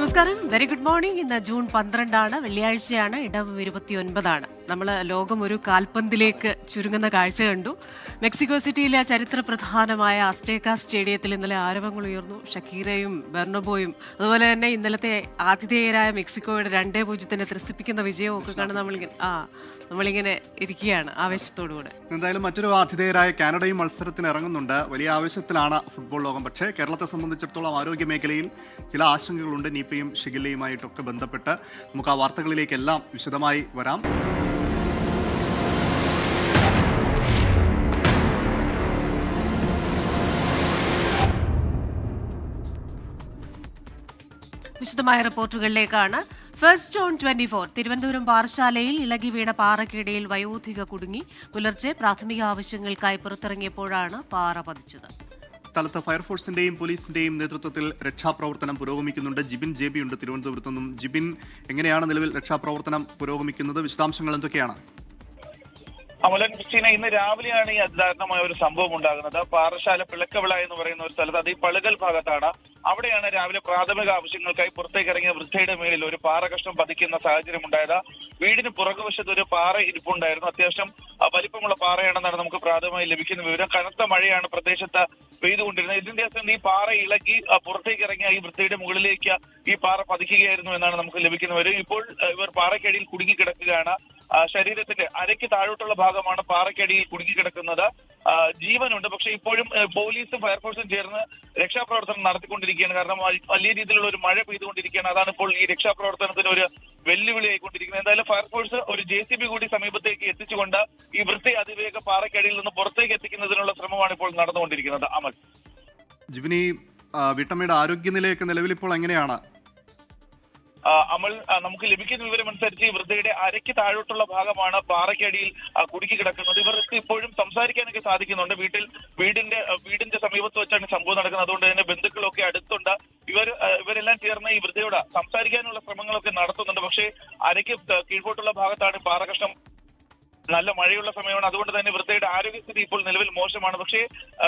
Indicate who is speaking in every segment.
Speaker 1: നമസ്കാരം, very good morning. ഇന്ന് June 12 വെള്ളിയാഴ്ചയാണ്. ഇടവ് 29. നമ്മൾ ലോകം ഒരു കാൽപന്തിലേക്ക് ചുരുങ്ങുന്ന കാഴ്ച കണ്ടു. മെക്സിക്കോ സിറ്റിയിലെ ചരിത്ര പ്രധാനമായ അസ്റ്റേക്ക സ്റ്റേഡിയത്തിൽ ഇന്നലെ ആരവങ്ങൾ ഉയർന്നു. ഷക്കീറയും ബെർണബോയും അതുപോലെ തന്നെ ഇന്നലത്തെ ആതിഥേയരായ മെക്സിക്കോയുടെ 2-0 ത്രസിപ്പിക്കുന്ന വിജയവും ഒക്കെ കണ്ട് നമ്മളിങ്ങനെ ഇരിക്കുകയാണ് ആവേശത്തോടുകൂടെ.
Speaker 2: എന്തായാലും മറ്റൊരു ആതിഥേയരായ കാനഡയും മത്സരത്തിന് ഇറങ്ങുന്നുണ്ട്. വലിയ ആവേശത്തിലാണ് ഫുട്ബോൾ ലോകം. പക്ഷേ കേരളത്തെ സംബന്ധിച്ചിടത്തോളം ആരോഗ്യ മേഖലയിൽ ചില ആശങ്കകളുണ്ട്. നിപയും ഷിഗല്ലയുമായിട്ടൊക്കെ ബന്ധപ്പെട്ട് നമുക്ക് ആ വാർത്തകളിലേക്കെല്ലാം വിശദമായി വരാം.
Speaker 1: വിശദമായ റിപ്പോർട്ടുകളിലേക്കാണ്. First on 24. തിരുവനന്തപുരം പാറശാലയിൽ ഇളകി വീണ പാറയ്ക്കിടയിൽ വയോധിക കുടുങ്ങി. പുലർച്ചെ പ്രാഥമിക ആവശ്യങ്ങൾക്കായി പുറത്തിറങ്ങിയപ്പോഴാണ് പാറ പതിച്ചത്.
Speaker 2: സ്ഥലത്ത് ഫയർഫോഴ്സിന്റെയും പോലീസിന്റെയും നേതൃത്വത്തിൽ രക്ഷാപ്രവർത്തനം പുരോഗമിക്കുന്നുണ്ട്. ജിബിൻ JB ഉണ്ട് തിരുവനന്തപുരത്തു നിന്നും. ജിബിൻ, എങ്ങനെയാണ് നിലവിൽ രക്ഷാപ്രവർത്തനം പുരോഗമിക്കുന്നത്? വിശദാംശങ്ങൾ എന്തൊക്കെയാണ്?
Speaker 3: അമലൻ ക്രിസ്റ്റീന, ഇന്ന് രാവിലെയാണ് ഈ അതിദാരുണമായ ഒരു സംഭവം ഉണ്ടാകുന്നത്. പാറശാല പിളക്കവിള എന്ന് പറയുന്ന ഒരു സ്ഥലത്ത്, അത് ഈ പളുകൽ ഭാഗത്താണ്. അവിടെയാണ് രാവിലെ പ്രാഥമിക ആവശ്യങ്ങൾക്കായി പുറത്തേക്ക് ഇറങ്ങിയ വൃദ്ധയുടെ മേലിൽ ഒരു പാറ കഷ്ണം പതിക്കുന്ന സാഹചര്യം ഉണ്ടായത്. വീടിന് പുറകുവശത്ത് ഒരു പാറ ഇരിപ്പുണ്ടായിരുന്നു. അത്യാവശ്യം വലിപ്പമുള്ള പാറയാണെന്നാണ് നമുക്ക് പ്രാഥമികമായി ലഭിക്കുന്ന വിവരം. കനത്ത മഴയാണ് പ്രദേശത്ത് പെയ്തുകൊണ്ടിരുന്നത്. ഇതിന്റെ അർത്ഥം ഈ പാറ ഇളകി പുറത്തേക്ക് ഇറങ്ങിയ ഈ വൃദ്ധയുടെ മുകളിലേക്ക് ഈ പാറ പതിക്കുകയായിരുന്നു എന്നാണ് നമുക്ക് ലഭിക്കുന്ന വിവരം. ഇപ്പോൾ ഇവർ പാറയ്ക്കടിയിൽ കുടുങ്ങിക്കിടക്കുകയാണ്. ശരീരത്തിന്റെ അരയ്ക്ക് താഴോട്ടുള്ള ഭാഗമാണ് പാറയ്ക്കടിയിൽ കുടുങ്ങിക്കിടക്കുന്നത്. ജീവനുണ്ട്, പക്ഷെ ഇപ്പോഴും പോലീസും ഫയർഫോഴ്സും ചേർന്ന് രക്ഷാപ്രവർത്തനം നടത്തിക്കൊണ്ടിരിക്കുകയാണ്. കാരണം വലിയ രീതിയിലുള്ള ഒരു മഴ പെയ്തുകൊണ്ടിരിക്കുകയാണ്. അതാണ് ഇപ്പോൾ ഈ രക്ഷാപ്രവർത്തനത്തിന് ഒരു വെല്ലുവിളിയായിക്കൊണ്ടിരിക്കുന്നത്. എന്തായാലും ഫയർഫോഴ്സ് ഒരു JCB കൂടി സമീപത്തേക്ക് എത്തിച്ചുകൊണ്ട് ഈ വൃത്തി അതിവേഗ പാറയ്ക്കടിയിൽ നിന്ന് പുറത്തേക്ക് എത്തിക്കുന്നതിനുള്ള ശ്രമമാണ് ഇപ്പോൾ നടന്നുകൊണ്ടിരിക്കുന്നത്. അമൽ,
Speaker 2: ജിബിനി, വീട്ടമ്മയുടെ ആരോഗ്യനിലയൊക്കെ നിലവിൽ ഇപ്പോൾ എങ്ങനെയാണ്?
Speaker 3: അമൽ, നമുക്ക് ലഭിക്കുന്ന വിവരമനുസരിച്ച് വൃദ്ധയുടെ അരയ്ക്ക് താഴോട്ടുള്ള ഭാഗമാണ് പാറയ്ക്കടിയിൽ കുടുക്കി കിടക്കുന്നത്. ഇവർക്ക് ഇപ്പോഴും സംസാരിക്കാനൊക്കെ സാധിക്കുന്നുണ്ട്. വീടിന്റെ സമീപത്ത് വെച്ചാണ് സംഭവം നടക്കുന്നത്. അതുകൊണ്ട് തന്നെ ബന്ധുക്കളൊക്കെ അടുത്തുണ്ട്. ഇവരെല്ലാം ചേർന്ന് ഈ വൃദ്ധയോട് സംസാരിക്കാനുള്ള ശ്രമങ്ങളൊക്കെ നടത്തുന്നുണ്ട്. പക്ഷേ അരയ്ക്ക് കീഴ്പോട്ടുള്ള ഭാഗത്താണ് പാറകഷ്ണം. നല്ല മഴയുള്ള സമയമാണ്. അതുകൊണ്ട് തന്നെ വൃദ്ധയുടെ ആരോഗ്യസ്ഥിതി ഇപ്പോൾ നിലവിൽ മോശമാണ്. പക്ഷേ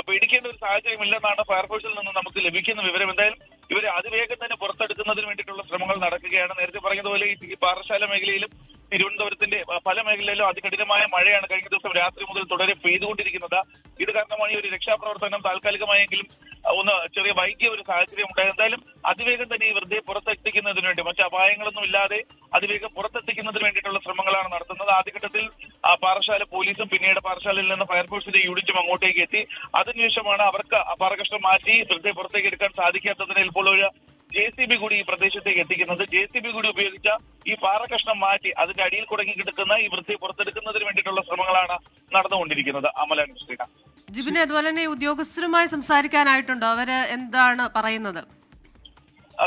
Speaker 3: പേടിക്കേണ്ട ഒരു സാഹചര്യമില്ലെന്നാണ് ഫയർഫോഴ്സിൽ നിന്ന് നമുക്ക് ലഭിക്കുന്ന വിവരം. എന്തായാലും ഇവരെ അതിവേഗം തന്നെ പുറത്തെടുക്കുന്നതിന് വേണ്ടിയിട്ടുള്ള ശ്രമങ്ങൾ നടക്കുകയാണ്. നേരത്തെ പറഞ്ഞതുപോലെ ഈ പാറശാല മേഖലയിലും തിരുവനന്തപുരത്തിന്റെ പല മേഖലയിലും അതികഠിനമായ മഴയാണ് കഴിഞ്ഞ ദിവസം രാത്രി മുതൽ തുടരെ പെയ്തുകൊണ്ടിരിക്കുന്നത്. ഇത് കാരണമാണ് ഈ ഒരു രക്ഷാപ്രവർത്തനം താൽക്കാലികമായെങ്കിലും ഒന്ന് ചെറിയ വൈകിയ ഒരു സാഹചര്യം ഉണ്ടായത്. എന്തായാലും അതിവേഗം തന്നെ ഈ വൃദ്ധയെ പുറത്തെത്തിക്കുന്നതിന് വേണ്ടി, മറ്റ് അപായങ്ങളൊന്നും ഇല്ലാതെ അതിവേഗം പുറത്തെത്തിക്കുന്നതിന് വേണ്ടിയിട്ടുള്ള ശ്രമങ്ങളാണ് നടത്തുന്നത്. ആദ്യഘട്ടത്തിൽ പാറശാല പോലീസും പിന്നീട് പാറശാലയിൽ നിന്ന് ഫയർഫോഴ്സിന്റെ യൂണിറ്റും അങ്ങോട്ടേക്ക് എത്തി. അതിനുശേഷമാണ് അവർക്ക് പാറകഷ്ണം മാറ്റി വൃദ്ധയെ പുറത്തേക്ക് എടുക്കാൻ സാധിക്കാത്തതിന് ഇപ്പോൾ ഒരു JCB കൂടി ഈ പ്രദേശത്തേക്ക് എത്തിക്കുന്നത്. JCB കൂടി ഉപയോഗിച്ച ഈ പാറകഷ്ണം മാറ്റി അതിന്റെ അടിയിൽ കുടുങ്ങി കിടക്കുന്ന ഈ വൃത്തിയെ പുറത്തെടുക്കുന്നതിന് വേണ്ടിയിട്ടുള്ള ശ്രമങ്ങളാണ് നടന്നുകൊണ്ടിരിക്കുന്നത്. അമല,
Speaker 1: ജിബിനെ, അതുപോലെ തന്നെ ഉദ്യോഗസ്ഥരുമായി സംസാരിക്കാനായിട്ടുണ്ടോ? അവര് എന്താണ് പറയുന്നത്?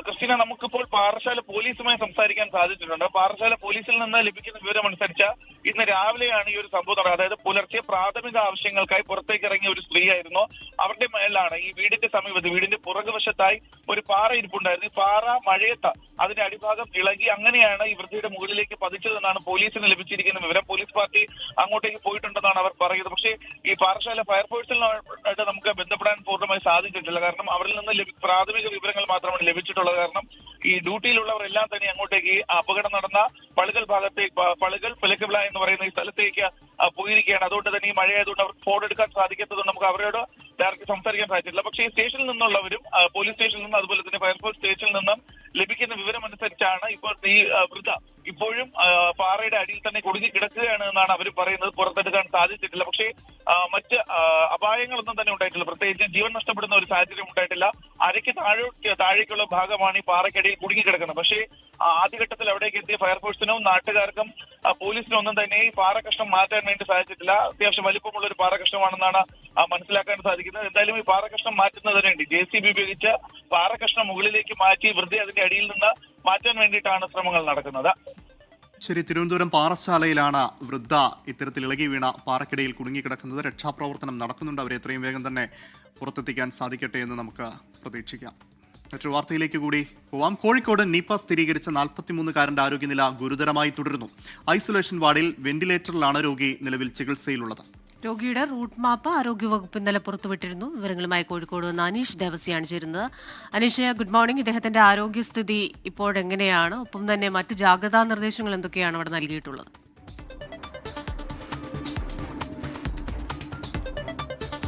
Speaker 3: ക്രിസ്റ്റീന, നമുക്കിപ്പോൾ പാറശാല പോലീസുമായി സംസാരിക്കാൻ സാധിച്ചിട്ടുണ്ട്. പാറശാല പോലീസിൽ നിന്ന് ലഭിക്കുന്ന വിവരമനുസരിച്ച് ഇന്ന് രാവിലെയാണ് ഈ ഒരു സംഭവം നടന്നത്. അതായത് പുലർച്ചെ പ്രാഥമിക ആവശ്യങ്ങൾക്കായി പുറത്തേക്ക് ഇറങ്ങിയ ഒരു സ്ത്രീയായിരുന്നു. അവരുടെ മേലാണ് ഈ വീടിന്റെ സമീപത്ത്, വീടിന്റെ പുറകുവശത്തായി ഒരു പാറ ഇരിപ്പുണ്ടായിരുന്നു. ഈ പാറ മഴയത്ത് അതിന്റെ അടിഭാഗം ഇളകി അങ്ങനെയാണ് ഈ വൃദ്ധയുടെ മുകളിലേക്ക് പതിച്ചതെന്നാണ് പോലീസിന് ലഭിച്ചിരിക്കുന്ന വിവരം. പോലീസ് പാർട്ടി അങ്ങോട്ടേക്ക് പോയിട്ടുണ്ടെന്നാണ് അവർ പറയുന്നത്. പക്ഷേ ഈ പാറശാല ഫയർഫോഴ്സിനായിട്ട് നമുക്ക് ബന്ധപ്പെടാൻ പൂർണ്ണമായി സാധിച്ചിട്ടില്ല. കാരണം അവരിൽ നിന്ന് പ്രാഥമിക വിവരങ്ങൾ മാത്രമാണ് ലഭിച്ചിട്ടുള്ളത്. കാരണം ഈ ഡ്യൂട്ടിയിലുള്ളവർ എല്ലാം തന്നെ അങ്ങോട്ടേക്ക് അപകടം നടന്ന പളുകൽ ഭാഗത്തേക്ക്, പളുകൽ പിലക്കവിള എന്ന് പറയുന്ന ഈ സ്ഥലത്തേക്ക് പോയിരിക്കുകയാണ്. അതുകൊണ്ട് തന്നെ ഈ മഴയായതുകൊണ്ട് അവർക്ക് ഫോൺ എടുക്കാൻ സാധിക്കാത്തതുകൊണ്ട് നമുക്ക് അവരോട് ഡയറക്റ്റ് സംസാരിക്കാൻ സാധിച്ചിട്ടില്ല. പക്ഷേ ഈ സ്റ്റേഷനിൽ നിന്നുള്ളവരും പോലീസ് സ്റ്റേഷനിൽ നിന്നും അതുപോലെ തന്നെ ഫയർഫോഴ്സ് സ്റ്റേഷനിൽ നിന്നും ലഭിക്കുന്ന വിവരം അനുസരിച്ചാണ് ഇപ്പോൾ ഈ വൃദ്ധ ഇപ്പോഴും പാറയുടെ അടിയിൽ തന്നെ കുടുങ്ങി കിടക്കുകയാണ് എന്നാണ് അവർ പറയുന്നത്. പുറത്തെടുക്കാൻ സാധിച്ചിട്ടില്ല. പക്ഷേ മറ്റ് അപായങ്ങളൊന്നും തന്നെ ഉണ്ടായിട്ടില്ല. പ്രത്യേകിച്ച് ജീവൻ നഷ്ടപ്പെടുന്ന ഒരു സാഹചര്യം ഉണ്ടായിട്ടില്ല. അരയ്ക്ക് താഴേക്കുള്ള ഭാഗമാണ് ഈ പാറയ്ക്കടിയിൽ കുടുങ്ങിക്കിടക്കുന്നത്. പക്ഷേ ആദ്യഘട്ടത്തിൽ അവിടേക്ക് എത്തിയ ഫയർഫോഴ്സിനും നാട്ടുകാർക്കും പോലീസിനും ഒന്നും തന്നെ ഈ പാറകഷ്ണം മാറ്റാൻ വേണ്ടി സാധിച്ചിട്ടില്ല. അത്യാവശ്യം വലിപ്പമുള്ള ഒരു പാറകഷ്ണമാണെന്നാണ് മനസ്സിലാക്കാൻ സാധിക്കുന്നത്. എന്തായാലും ഈ പാറകഷ്ണം മാറ്റുന്നതിന് വേണ്ടി JCB ഉപയോഗിച്ച് പാറകഷ്ണം മുകളിലേക്ക് മാറ്റി വൃദ്ധ അതിന്റെ അടിയിൽ നിന്ന് മാറ്റാൻ വേണ്ടിയിട്ടാണ് ശ്രമങ്ങൾ നടക്കുന്നത്.
Speaker 2: ശരി, തിരുവനന്തപുരം പാറശാലയിലാണ് വൃദ്ധ ഇത്തരത്തിൽ ഇളകി വീണ പാറക്കിടയിൽ കുടുങ്ങിക്കിടക്കുന്നത്. രക്ഷാപ്രവർത്തനം നടക്കുന്നുണ്ട്. അവരെ എത്രയും വേഗം തന്നെ പുറത്തെത്തിക്കാൻ സാധിക്കട്ടെ എന്ന് നമുക്ക് പ്രതീക്ഷിക്കാം. മറ്റൊരു വാർത്തയിലേക്ക് കൂടി പോവാം. കോഴിക്കോട് നിപ സ്ഥിരീകരിച്ച 43-കാരന്റെ ആരോഗ്യനില ഗുരുതരമായി തുടരുന്നു. ഐസൊലേഷൻ വാർഡിൽ വെന്റിലേറ്ററിലാണ് രോഗി നിലവിൽ ചികിത്സയിലുള്ളത്.
Speaker 1: രോഗിയുടെ റൂട്ട് മാപ്പ് ആരോഗ്യവകുപ്പ് ഇന്നലെ പുറത്തുവിട്ടിരുന്നു. വിവരങ്ങളുമായി കോഴിക്കോട് നിന്ന് അനീഷ് ദേവസിയാണ് ചേരുന്നത്. Aneesh, good morning. ഇദ്ദേഹത്തിന്റെ ആരോഗ്യസ്ഥിതി ഇപ്പോഴെങ്ങനെയാണ്? ഒപ്പം തന്നെ മറ്റ് ജാഗ്രതാ നിർദ്ദേശങ്ങൾ എന്തൊക്കെയാണ് അവിടെ നൽകിയിട്ടുള്ളത്?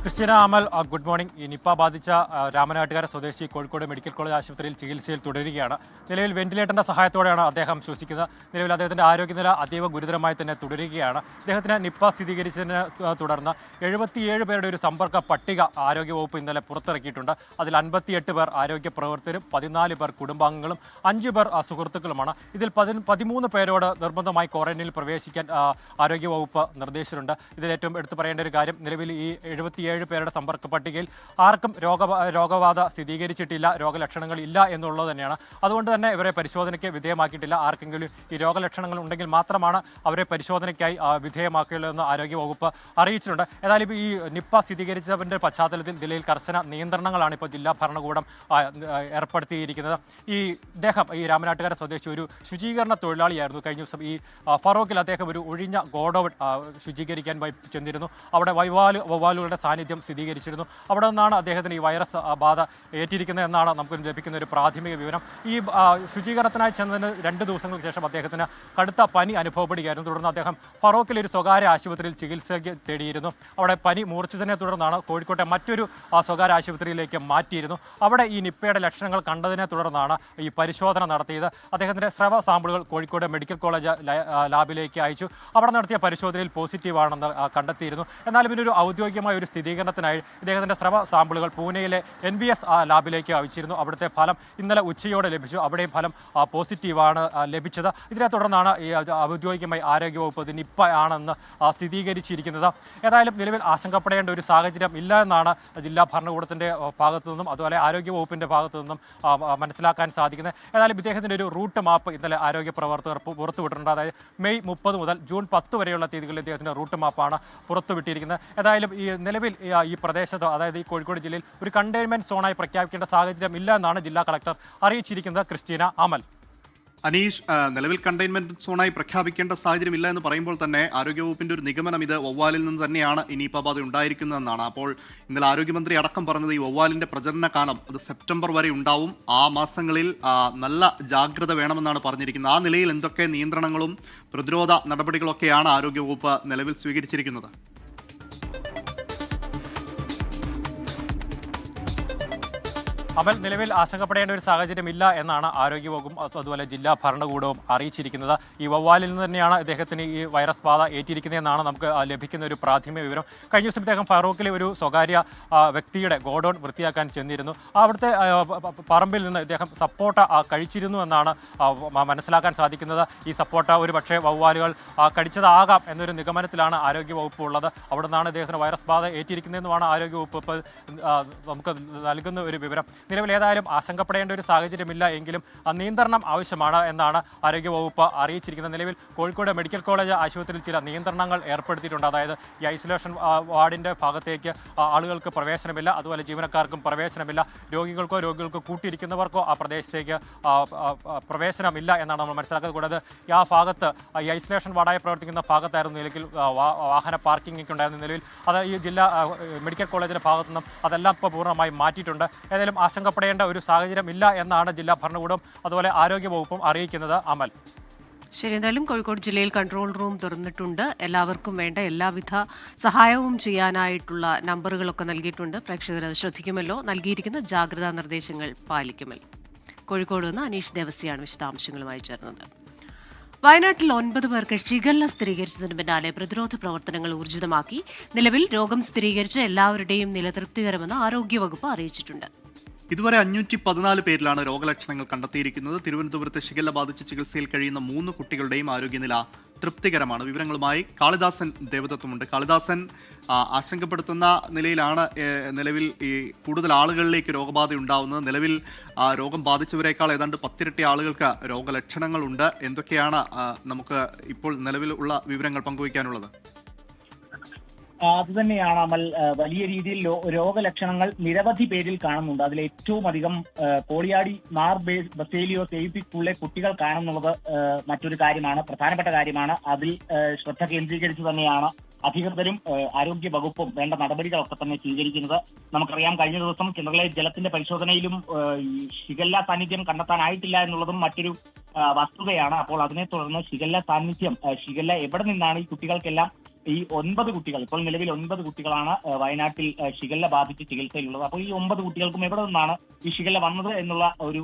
Speaker 4: ക്രിസ്റ്റീന, അമൽ, ഗുഡ് മോർണിംഗ്. ഈ നിപ്പ ബാധിച്ച രാമനാട്ടുകര സ്വദേശി കോഴിക്കോട് മെഡിക്കൽ കോളേജ് ആശുപത്രിയിൽ ചികിത്സയിൽ തുടരുകയാണ്. നിലവിൽ വെന്റിലേറ്ററിന്റെ സഹായത്തോടെയാണ് അദ്ദേഹം ശ്വസിക്കുന്നത്. നിലവിൽ അദ്ദേഹത്തിന്റെ ആരോഗ്യനില അതീവ ഗുരുതരമായി തന്നെ തുടരുകയാണ്. അദ്ദേഹത്തിന് നിപ്പ സ്ഥിരീകരിച്ചതിനെ തുടർന്ന് 77 പേരുടെ ഒരു സമ്പർക്ക പട്ടിക ആരോഗ്യവകുപ്പ് ഇന്നലെ പുറത്തിറക്കിയിട്ടുണ്ട്. അതിൽ 58 പേർ ആരോഗ്യ പ്രവർത്തകരും 14 പേർ കുടുംബാംഗങ്ങളും 5 പേർ സുഹൃത്തുക്കളുമാണ്. ഇതിൽ 13 പേരോട് നിർബന്ധമായി ക്വാറന്റൈനിൽ പ്രവേശിക്കാൻ ആരോഗ്യവകുപ്പ് നിർദ്ദേശിച്ചിട്ടുണ്ട്. ഇതിൽ ഏറ്റവും എടുത്തു പറയേണ്ട ഒരു കാര്യം, നിലവിൽ ഈ 77 പേരുടെ സമ്പർക്ക പട്ടികയിൽ ആർക്കും രോഗബാധ സ്ഥിരീകരിച്ചിട്ടില്ല, രോഗലക്ഷണങ്ങൾ ഇല്ല എന്നുള്ളത് തന്നെയാണ്. അതുകൊണ്ട് തന്നെ ഇവരെ പരിശോധനയ്ക്ക് വിധേയമാക്കിയിട്ടില്ല. ആർക്കെങ്കിലും ഈ രോഗലക്ഷണങ്ങൾ ഉണ്ടെങ്കിൽ മാത്രമാണ് അവരെ പരിശോധനയ്ക്കായി വിധേയമാക്കുകയുള്ളതെന്ന് ആരോഗ്യവകുപ്പ് അറിയിച്ചിട്ടുണ്ട്. ഏതായാലും ഈ നിപ്പ സ്ഥിരീകരിച്ചവരുടെ പശ്ചാത്തലത്തിൽ ജില്ലയിൽ കർശന നിയന്ത്രണങ്ങളാണ് ഇപ്പോൾ ജില്ലാ ഭരണകൂടം ഏർപ്പെടുത്തിയിരിക്കുന്നത്. ഈ രാമനാട്ടുകര സ്വദേശി ഒരു ശുചീകരണ തൊഴിലാളിയായിരുന്നു. കഴിഞ്ഞ ദിവസം ഈ ഫറോക്കിൽ അദ്ദേഹം ഒരു ഒഴിഞ്ഞ ഗോഡൌൺ ശുചീകരിക്കാൻ ചെന്നിരുന്നു. അവിടെ വവ്വാലുകളുടെ സാന്നിധ്യം സ്ഥിരീകരിച്ചിരുന്നു. അവിടെ നിന്നാണ് അദ്ദേഹത്തിന് ഈ വൈറസ് ബാധ ഏറ്റിരിക്കുന്നത് എന്നാണ് നമുക്ക് ലഭിക്കുന്ന ഒരു പ്രാഥമിക വിവരം. ഈ ശുചീകരണത്തിനായി ചെന്നതിന് 2 ദിവസങ്ങൾക്ക് ശേഷം അദ്ദേഹത്തിന് കടുത്ത പനി അനുഭവപ്പെടുകയായിരുന്നു. തുടർന്ന് അദ്ദേഹം ഫറോക്കിലെ ഒരു സ്വകാര്യ ആശുപത്രിയിൽ ചികിത്സയ്ക്ക് തേടിയിരുന്നു. അവിടെ പനി മൂർച്ഛിച്ചതിനെ തുടർന്നാണ് കോഴിക്കോട്ടെ മറ്റൊരു സ്വകാര്യ ആശുപത്രിയിലേക്ക് മാറ്റിയിരുന്നു. അവിടെ ഈ നിപ്പയുടെ ലക്ഷണങ്ങൾ കണ്ടതിനെ തുടർന്നാണ് ഈ പരിശോധന നടത്തിയത്. അദ്ദേഹത്തിന്റെ സ്രവ സാമ്പിളുകൾ കോഴിക്കോട് മെഡിക്കൽ കോളേജ് ലാബിലേക്ക് അയച്ചു. അവിടെ നടത്തിയ പരിശോധനയിൽ പോസിറ്റീവാണെന്ന് കണ്ടെത്തിയിരുന്നു. എന്നാൽ ഇതിനൊരു ഔദ്യോഗികമായ ഒരു സ്ഥിരീകരണത്തിനായി ഇദ്ദേഹത്തിന്റെ സ്രവ സാമ്പിളുകൾ പൂനെയിലെ NBS ലാബിലേക്ക് അയച്ചിരുന്നു. അവിടുത്തെ ഫലം ഇന്നലെ ഉച്ചയോടെ ലഭിച്ചു. അവിടെയും ഫലം പോസിറ്റീവാണ് ലഭിച്ചത്. ഇതിനെ തുടർന്നാണ് ഈ ഔദ്യോഗികമായി ആരോഗ്യവകുപ്പ് നിപ്പ ആണെന്ന് സ്ഥിരീകരിച്ചിരിക്കുന്നത്. ഏതായാലും നിലവിൽ ആശങ്കപ്പെടേണ്ട ഒരു സാഹചര്യം ഇല്ല എന്നാണ് ജില്ലാ ഭരണകൂടത്തിന്റെ ഭാഗത്തു നിന്നും അതുപോലെ ആരോഗ്യവകുപ്പിന്റെ ഭാഗത്തു നിന്നും മനസ്സിലാക്കാൻ സാധിക്കുന്നത്. ഏതായാലും ഇദ്ദേഹത്തിന്റെ ഒരു റൂട്ട് മാപ്പ് ഇന്നലെ ആരോഗ്യ പ്രവർത്തകർ പുറത്തുവിട്ടിട്ടുണ്ട്. അതായത് മെയ് 30 മുതൽ ജൂൺ 10 വരെയുള്ള തീയതികളിൽ ഇദ്ദേഹത്തിന്റെ റൂട്ട് മാപ്പാണ് പുറത്തുവിട്ടിരിക്കുന്നത്. ഏതായാലും ഈ നിലവിൽ ഈ പ്രദേശത്ത്, അതായത് ഈ കോഴിക്കോട് ജില്ലയിൽ ഒരു കണ്ടെയ്ൻമെന്റ് സോണായി പ്രഖ്യാപിക്കേണ്ട സാഹചര്യം ഇല്ല എന്നാണ് ജില്ലാ കളക്ടർ അറിയിച്ചിരിക്കുന്നത്. ക്രിസ്റ്റീന, അമൽ.
Speaker 2: അനീഷ്, നിലവിൽ കണ്ടെയ്ൻമെന്റ് സോണായി പ്രഖ്യാപിക്കേണ്ട സാഹചര്യം ഇല്ല എന്ന് പറയുമ്പോൾ തന്നെ ആരോഗ്യവകുപ്പിന്റെ ഒരു നിഗമനം ഇത് വവ്വാലിൽ നിന്ന് തന്നെയാണ് ഈ നിപ ബാധ ഉണ്ടായിരിക്കുന്നതെന്നാണ്. അപ്പോൾ ഇന്നലെ ആരോഗ്യമന്ത്രി അടക്കം പറഞ്ഞത് ഈ വവ്വാലിന്റെ പ്രജനന കാലം അത് സെപ്റ്റംബർ വരെ ഉണ്ടാവും, ആ മാസങ്ങളിൽ നല്ല ജാഗ്രത വേണമെന്നാണ് പറഞ്ഞിരിക്കുന്നത്. ആ നിലയിൽ എന്തൊക്കെ നിയന്ത്രണങ്ങളും പ്രതിരോധ നടപടികളൊക്കെയാണ് ആരോഗ്യവകുപ്പ് നിലവിൽ സ്വീകരിച്ചിരിക്കുന്നത്?
Speaker 4: അമൽ, നിലവിൽ ആശങ്കപ്പെടേണ്ട ഒരു സാഹചര്യമില്ല എന്നാണ് ആരോഗ്യവകുപ്പും അതുപോലെ ജില്ലാ ഭരണകൂടവും അറിയിച്ചിരിക്കുന്നത്. ഈ വവ്വാലിൽ നിന്ന് തന്നെയാണ് ഇദ്ദേഹത്തിന് ഈ വൈറസ് ബാധ ഏറ്റിരിക്കുന്നതെന്നാണ് നമുക്ക് ലഭിക്കുന്ന ഒരു പ്രാഥമിക വിവരം. കഴിഞ്ഞ ദിവസം ഇദ്ദേഹം ഫറൂഖിലെ ഒരു സ്വകാര്യ വ്യക്തിയുടെ ഗോഡൌൺ വൃത്തിയാക്കാൻ ചെന്നിരുന്നു. അവിടുത്തെ പറമ്പിൽ നിന്ന് ഇദ്ദേഹം സപ്പോട്ട കഴിച്ചിരുന്നു എന്നാണ് മനസ്സിലാക്കാൻ സാധിക്കുന്നത്. ഈ സപ്പോട്ട ഒരു പക്ഷേ വവ്വാലുകൾ കടിച്ചതാകാം എന്നൊരു നിഗമനത്തിലാണ് ആരോഗ്യവകുപ്പ് ഉള്ളത്. അവിടെ നിന്നാണ് ഇദ്ദേഹത്തിന് വൈറസ് ബാധ ഏറ്റിരിക്കുന്നതെന്നുമാണ് ആരോഗ്യവകുപ്പ് നമുക്ക് നൽകുന്ന ഒരു വിവരം. നിലവിൽ ഏതായാലും ആശങ്കപ്പെടേണ്ട ഒരു സാഹചര്യമില്ല എങ്കിലും നിയന്ത്രണം ആവശ്യമാണ് എന്നാണ് ആരോഗ്യവകുപ്പ് അറിയിച്ചിരിക്കുന്നത്. നിലവിൽ കോഴിക്കോട് മെഡിക്കൽ കോളേജ് ആശുപത്രിയിൽ ചില നിയന്ത്രണങ്ങൾ ഏർപ്പെടുത്തിയിട്ടുണ്ട്. അതായത് ഈ ഐസൊലേഷൻ വാർഡിന്റെ ഭാഗത്തേക്ക് ആളുകൾക്ക് പ്രവേശനമില്ല, അതുപോലെ ജീവനക്കാർക്കും പ്രവേശനമില്ല. രോഗികൾക്കോ കൂട്ടിയിരിക്കുന്നവർക്കോ ആ പ്രദേശത്തേക്ക് പ്രവേശനമില്ല എന്നാണ് നമ്മൾ മനസ്സിലാക്കുന്നത്. കൂടാതെ ആ ഭാഗത്ത് ഈ ഐസൊലേഷൻ വാർഡായി പ്രവർത്തിക്കുന്ന ഭാഗത്തായിരുന്നു നിലവിൽ വാഹന പാർക്കിംഗ് ഒക്കെ ഉണ്ടായിരുന്ന നിലവിൽ അത് ഈ ജില്ലാ മെഡിക്കൽ കോളേജിന്റെ ഭാഗത്തു നിന്നും അതെല്ലാം ഇപ്പോൾ പൂർണ്ണമായി മാറ്റിയിട്ടുണ്ട്. ഏതായാലും ആശങ്കപ്പെടേണ്ട ഒരു സാഹചര്യം ഇല്ല എന്നാണ് ജില്ലാ ഭരണകൂടം അതുപോലെ ആരോഗ്യവകുപ്പും അറിയിക്കുന്നത്. അമൽ.
Speaker 1: ശരി, എന്തായാലും കോഴിക്കോട് ജില്ലയിൽ കൺട്രോൾ റൂം തുറന്നിട്ടുണ്ട്. എല്ലാവർക്കും വേണ്ട എല്ലാവിധ സഹായവും ചെയ്യാനായിട്ടുള്ള നമ്പറുകളൊക്കെ നൽകിയിട്ടുണ്ട്. പ്രേക്ഷകർ ശ്രദ്ധിക്കുമല്ലോ, നൽകിയിരിക്കുന്ന ജാഗ്രതാ നിർദ്ദേശങ്ങൾ പാലിക്കുമല്ലോ. കോഴിക്കോട് നിന്ന് അനീഷ് ദേവസിയാണ് വിശദാംശങ്ങളുമായി ചേർന്നത്. വയനാട്ടിൽ 9 പേർക്ക് ഷിഗല്ല സ്ഥിരീകരിച്ചതിന് പിന്നാലെ പ്രതിരോധ പ്രവർത്തനങ്ങൾ ഊർജിതമാക്കി. നിലവിൽ രോഗം സ്ഥിരീകരിച്ച എല്ലാവരുടെയും നില തൃപ്തികരമെന്ന് ആരോഗ്യവകുപ്പ് അറിയിച്ചിട്ടുണ്ട്.
Speaker 2: ഇതുവരെ 514 പേരിലാണ് രോഗലക്ഷണങ്ങൾ കണ്ടെത്തിയിരിക്കുന്നത്. തിരുവനന്തപുരത്ത് ഷിഗല്ല ബാധിച്ച് ചികിത്സയിൽ കഴിയുന്ന 3 കുട്ടികളുടെയും ആരോഗ്യനില തൃപ്തികരമാണ്. വിവരങ്ങളുമായി കാളിദാസൻ ദേവദത്തുമുണ്ട്. കാളിദാസൻ, ആശങ്കപ്പെടുത്തുന്ന നിലയിലാണ് നിലവിൽ ഈ കൂടുതൽ ആളുകളിലേക്ക് രോഗബാധ ഉണ്ടാവുന്നത്. നിലവിൽ രോഗം ബാധിച്ചവരെക്കാൾ ഏതാണ്ട് 10 ഇരട്ടി ആളുകൾക്ക് രോഗലക്ഷണങ്ങളുണ്ട്. എന്തൊക്കെയാണ് നമുക്ക് ഇപ്പോൾ നിലവിൽ ഉള്ള വിവരങ്ങൾ പങ്കുവയ്ക്കാനുള്ളത്?
Speaker 5: അതുതന്നെയാണ് അമൽ. വലിയ രീതിയിൽ രോഗലക്ഷണങ്ങൾ നിരവധി പേരിൽ കാണുന്നുണ്ട്. അതിൽ ഏറ്റവും അധികം കോളിയാടി മാർ ബസേലിയോസ് AP സ്കൂളിലെ കുട്ടികൾ കാണുന്നുള്ളത് മറ്റൊരു കാര്യമാണ്, പ്രധാനപ്പെട്ട കാര്യമാണ്. അതിൽ ശ്രദ്ധ കേന്ദ്രീകരിച്ച് തന്നെയാണ് അധികൃതരും ആരോഗ്യ വകുപ്പും വേണ്ട നടപടികളൊക്കെ തന്നെ സ്വീകരിക്കുന്നത്. നമുക്കറിയാം, കഴിഞ്ഞ ദിവസം കിണറിലെ ജലത്തിന്റെ പരിശോധനയിലും ഈ ഷിഗല്ല സാന്നിധ്യം കണ്ടെത്താനായിട്ടില്ല എന്നുള്ളതും മറ്റൊരു വസ്തുതയാണ്. അപ്പോൾ അതിനെ തുടർന്ന് ഷിഗല്ല എവിടെ നിന്നാണ് ഈ കുട്ടികൾക്കെല്ലാം ഈ 9 കുട്ടികൾ, ഇപ്പോൾ നിലവിൽ 9 കുട്ടികളാണ് വയനാട്ടിൽ ഷിഗല്ല ബാധിച്ച് ചികിത്സയിലുള്ളത്. അപ്പോൾ ഈ 9 കുട്ടികൾക്കും എവിടെ നിന്നാണ് ഈ ഷിഗല്ല വന്നത് എന്നുള്ള ഒരു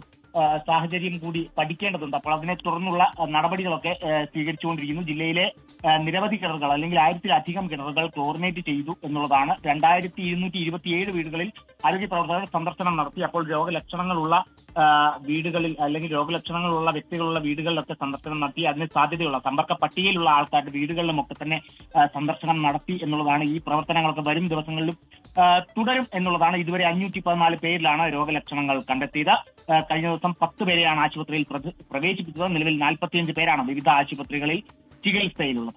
Speaker 5: സാഹചര്യം കൂടി പഠിക്കേണ്ടതുണ്ട്. അപ്പോൾ അതിനെ തുടർന്നുള്ള നടപടികളൊക്കെ സ്വീകരിച്ചുകൊണ്ടിരിക്കുന്നു. ജില്ലയിലെ നിരവധി കിണറുകൾ, അല്ലെങ്കിൽ 1000-ലധികം കിണറുകൾ ക്ലോറിനേറ്റ് ചെയ്തു എന്നുള്ളതാണ്. 2227 വീടുകളിൽ ആരോഗ്യ പ്രവർത്തകർ സന്ദർശനം നടത്തി. അപ്പോൾ രോഗലക്ഷണങ്ങളുള്ള വീടുകളിൽ, അല്ലെങ്കിൽ രോഗലക്ഷണങ്ങളുള്ള വ്യക്തികളുള്ള വീടുകളിലൊക്കെ സന്ദർശനം നടത്തി. അതിന് സാധ്യതയുള്ള സമ്പർക്ക പട്ടികയിലുള്ള ആൾക്കാരുടെ വീടുകളിലുമൊക്കെ തന്നെ സന്ദർശനം നടത്തി എന്നുള്ളതാണ്. ഈ പ്രവർത്തനങ്ങളൊക്കെ വരും ദിവസങ്ങളിലും തുടരും എന്നുള്ളതാണ്. ഇതുവരെ 514 പേരിലാണ് രോഗലക്ഷണങ്ങൾ കണ്ടെത്തിയത്. കഴിഞ്ഞ ദിവസം 10 പേരെയാണ് ആശുപത്രിയിൽ പ്രവേശിപ്പിച്ചത്. നിലവിൽ 45 പേരാണ് വിവിധ ആശുപത്രികളിൽ ചികിത്സയിലുള്ളത്.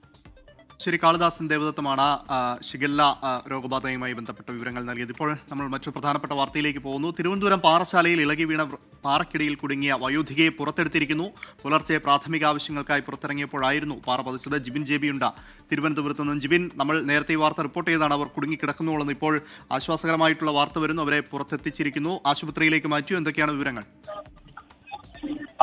Speaker 2: ശരി, കാളിദാസൻ ദേവദത്തമാണ് ഷിഗല്ല രോഗബാധയുമായി ബന്ധപ്പെട്ട വിവരങ്ങൾ നൽകിയത്. ഇപ്പോൾ നമ്മൾ മറ്റു പ്രധാനപ്പെട്ട വാർത്തയിലേക്ക് പോകുന്നു. തിരുവനന്തപുരം പാറശാലയിൽ ഇളകി വീണ പാറക്കിടയിൽ കുടുങ്ങിയ വയോധികയെ പുറത്തെടുത്തിരിക്കുന്നു. പുലർച്ചെ പ്രാഥമിക ആവശ്യങ്ങൾക്കായി പുറത്തിറങ്ങിയപ്പോഴായിരുന്നു പാറ പതിച്ചത്. ജിബിൻ JB ഉണ്ട് തിരുവനന്തപുരത്ത് നിന്ന്. ജിബിൻ, നമ്മൾ നേരത്തെ ഈ വാർത്ത റിപ്പോർട്ട് ചെയ്താണ് അവർ കുടുങ്ങിക്കിടക്കുന്നുള്ളൂ. ഇപ്പോൾ ആശ്വാസകരമായിട്ടുള്ള വാർത്ത വരുന്നു, അവരെ പുറത്തെത്തിച്ചിരിക്കുന്നു. ആശുപത്രിയിലേക്ക് മാറ്റി. എന്തൊക്കെയാണ് വിവരങ്ങൾ?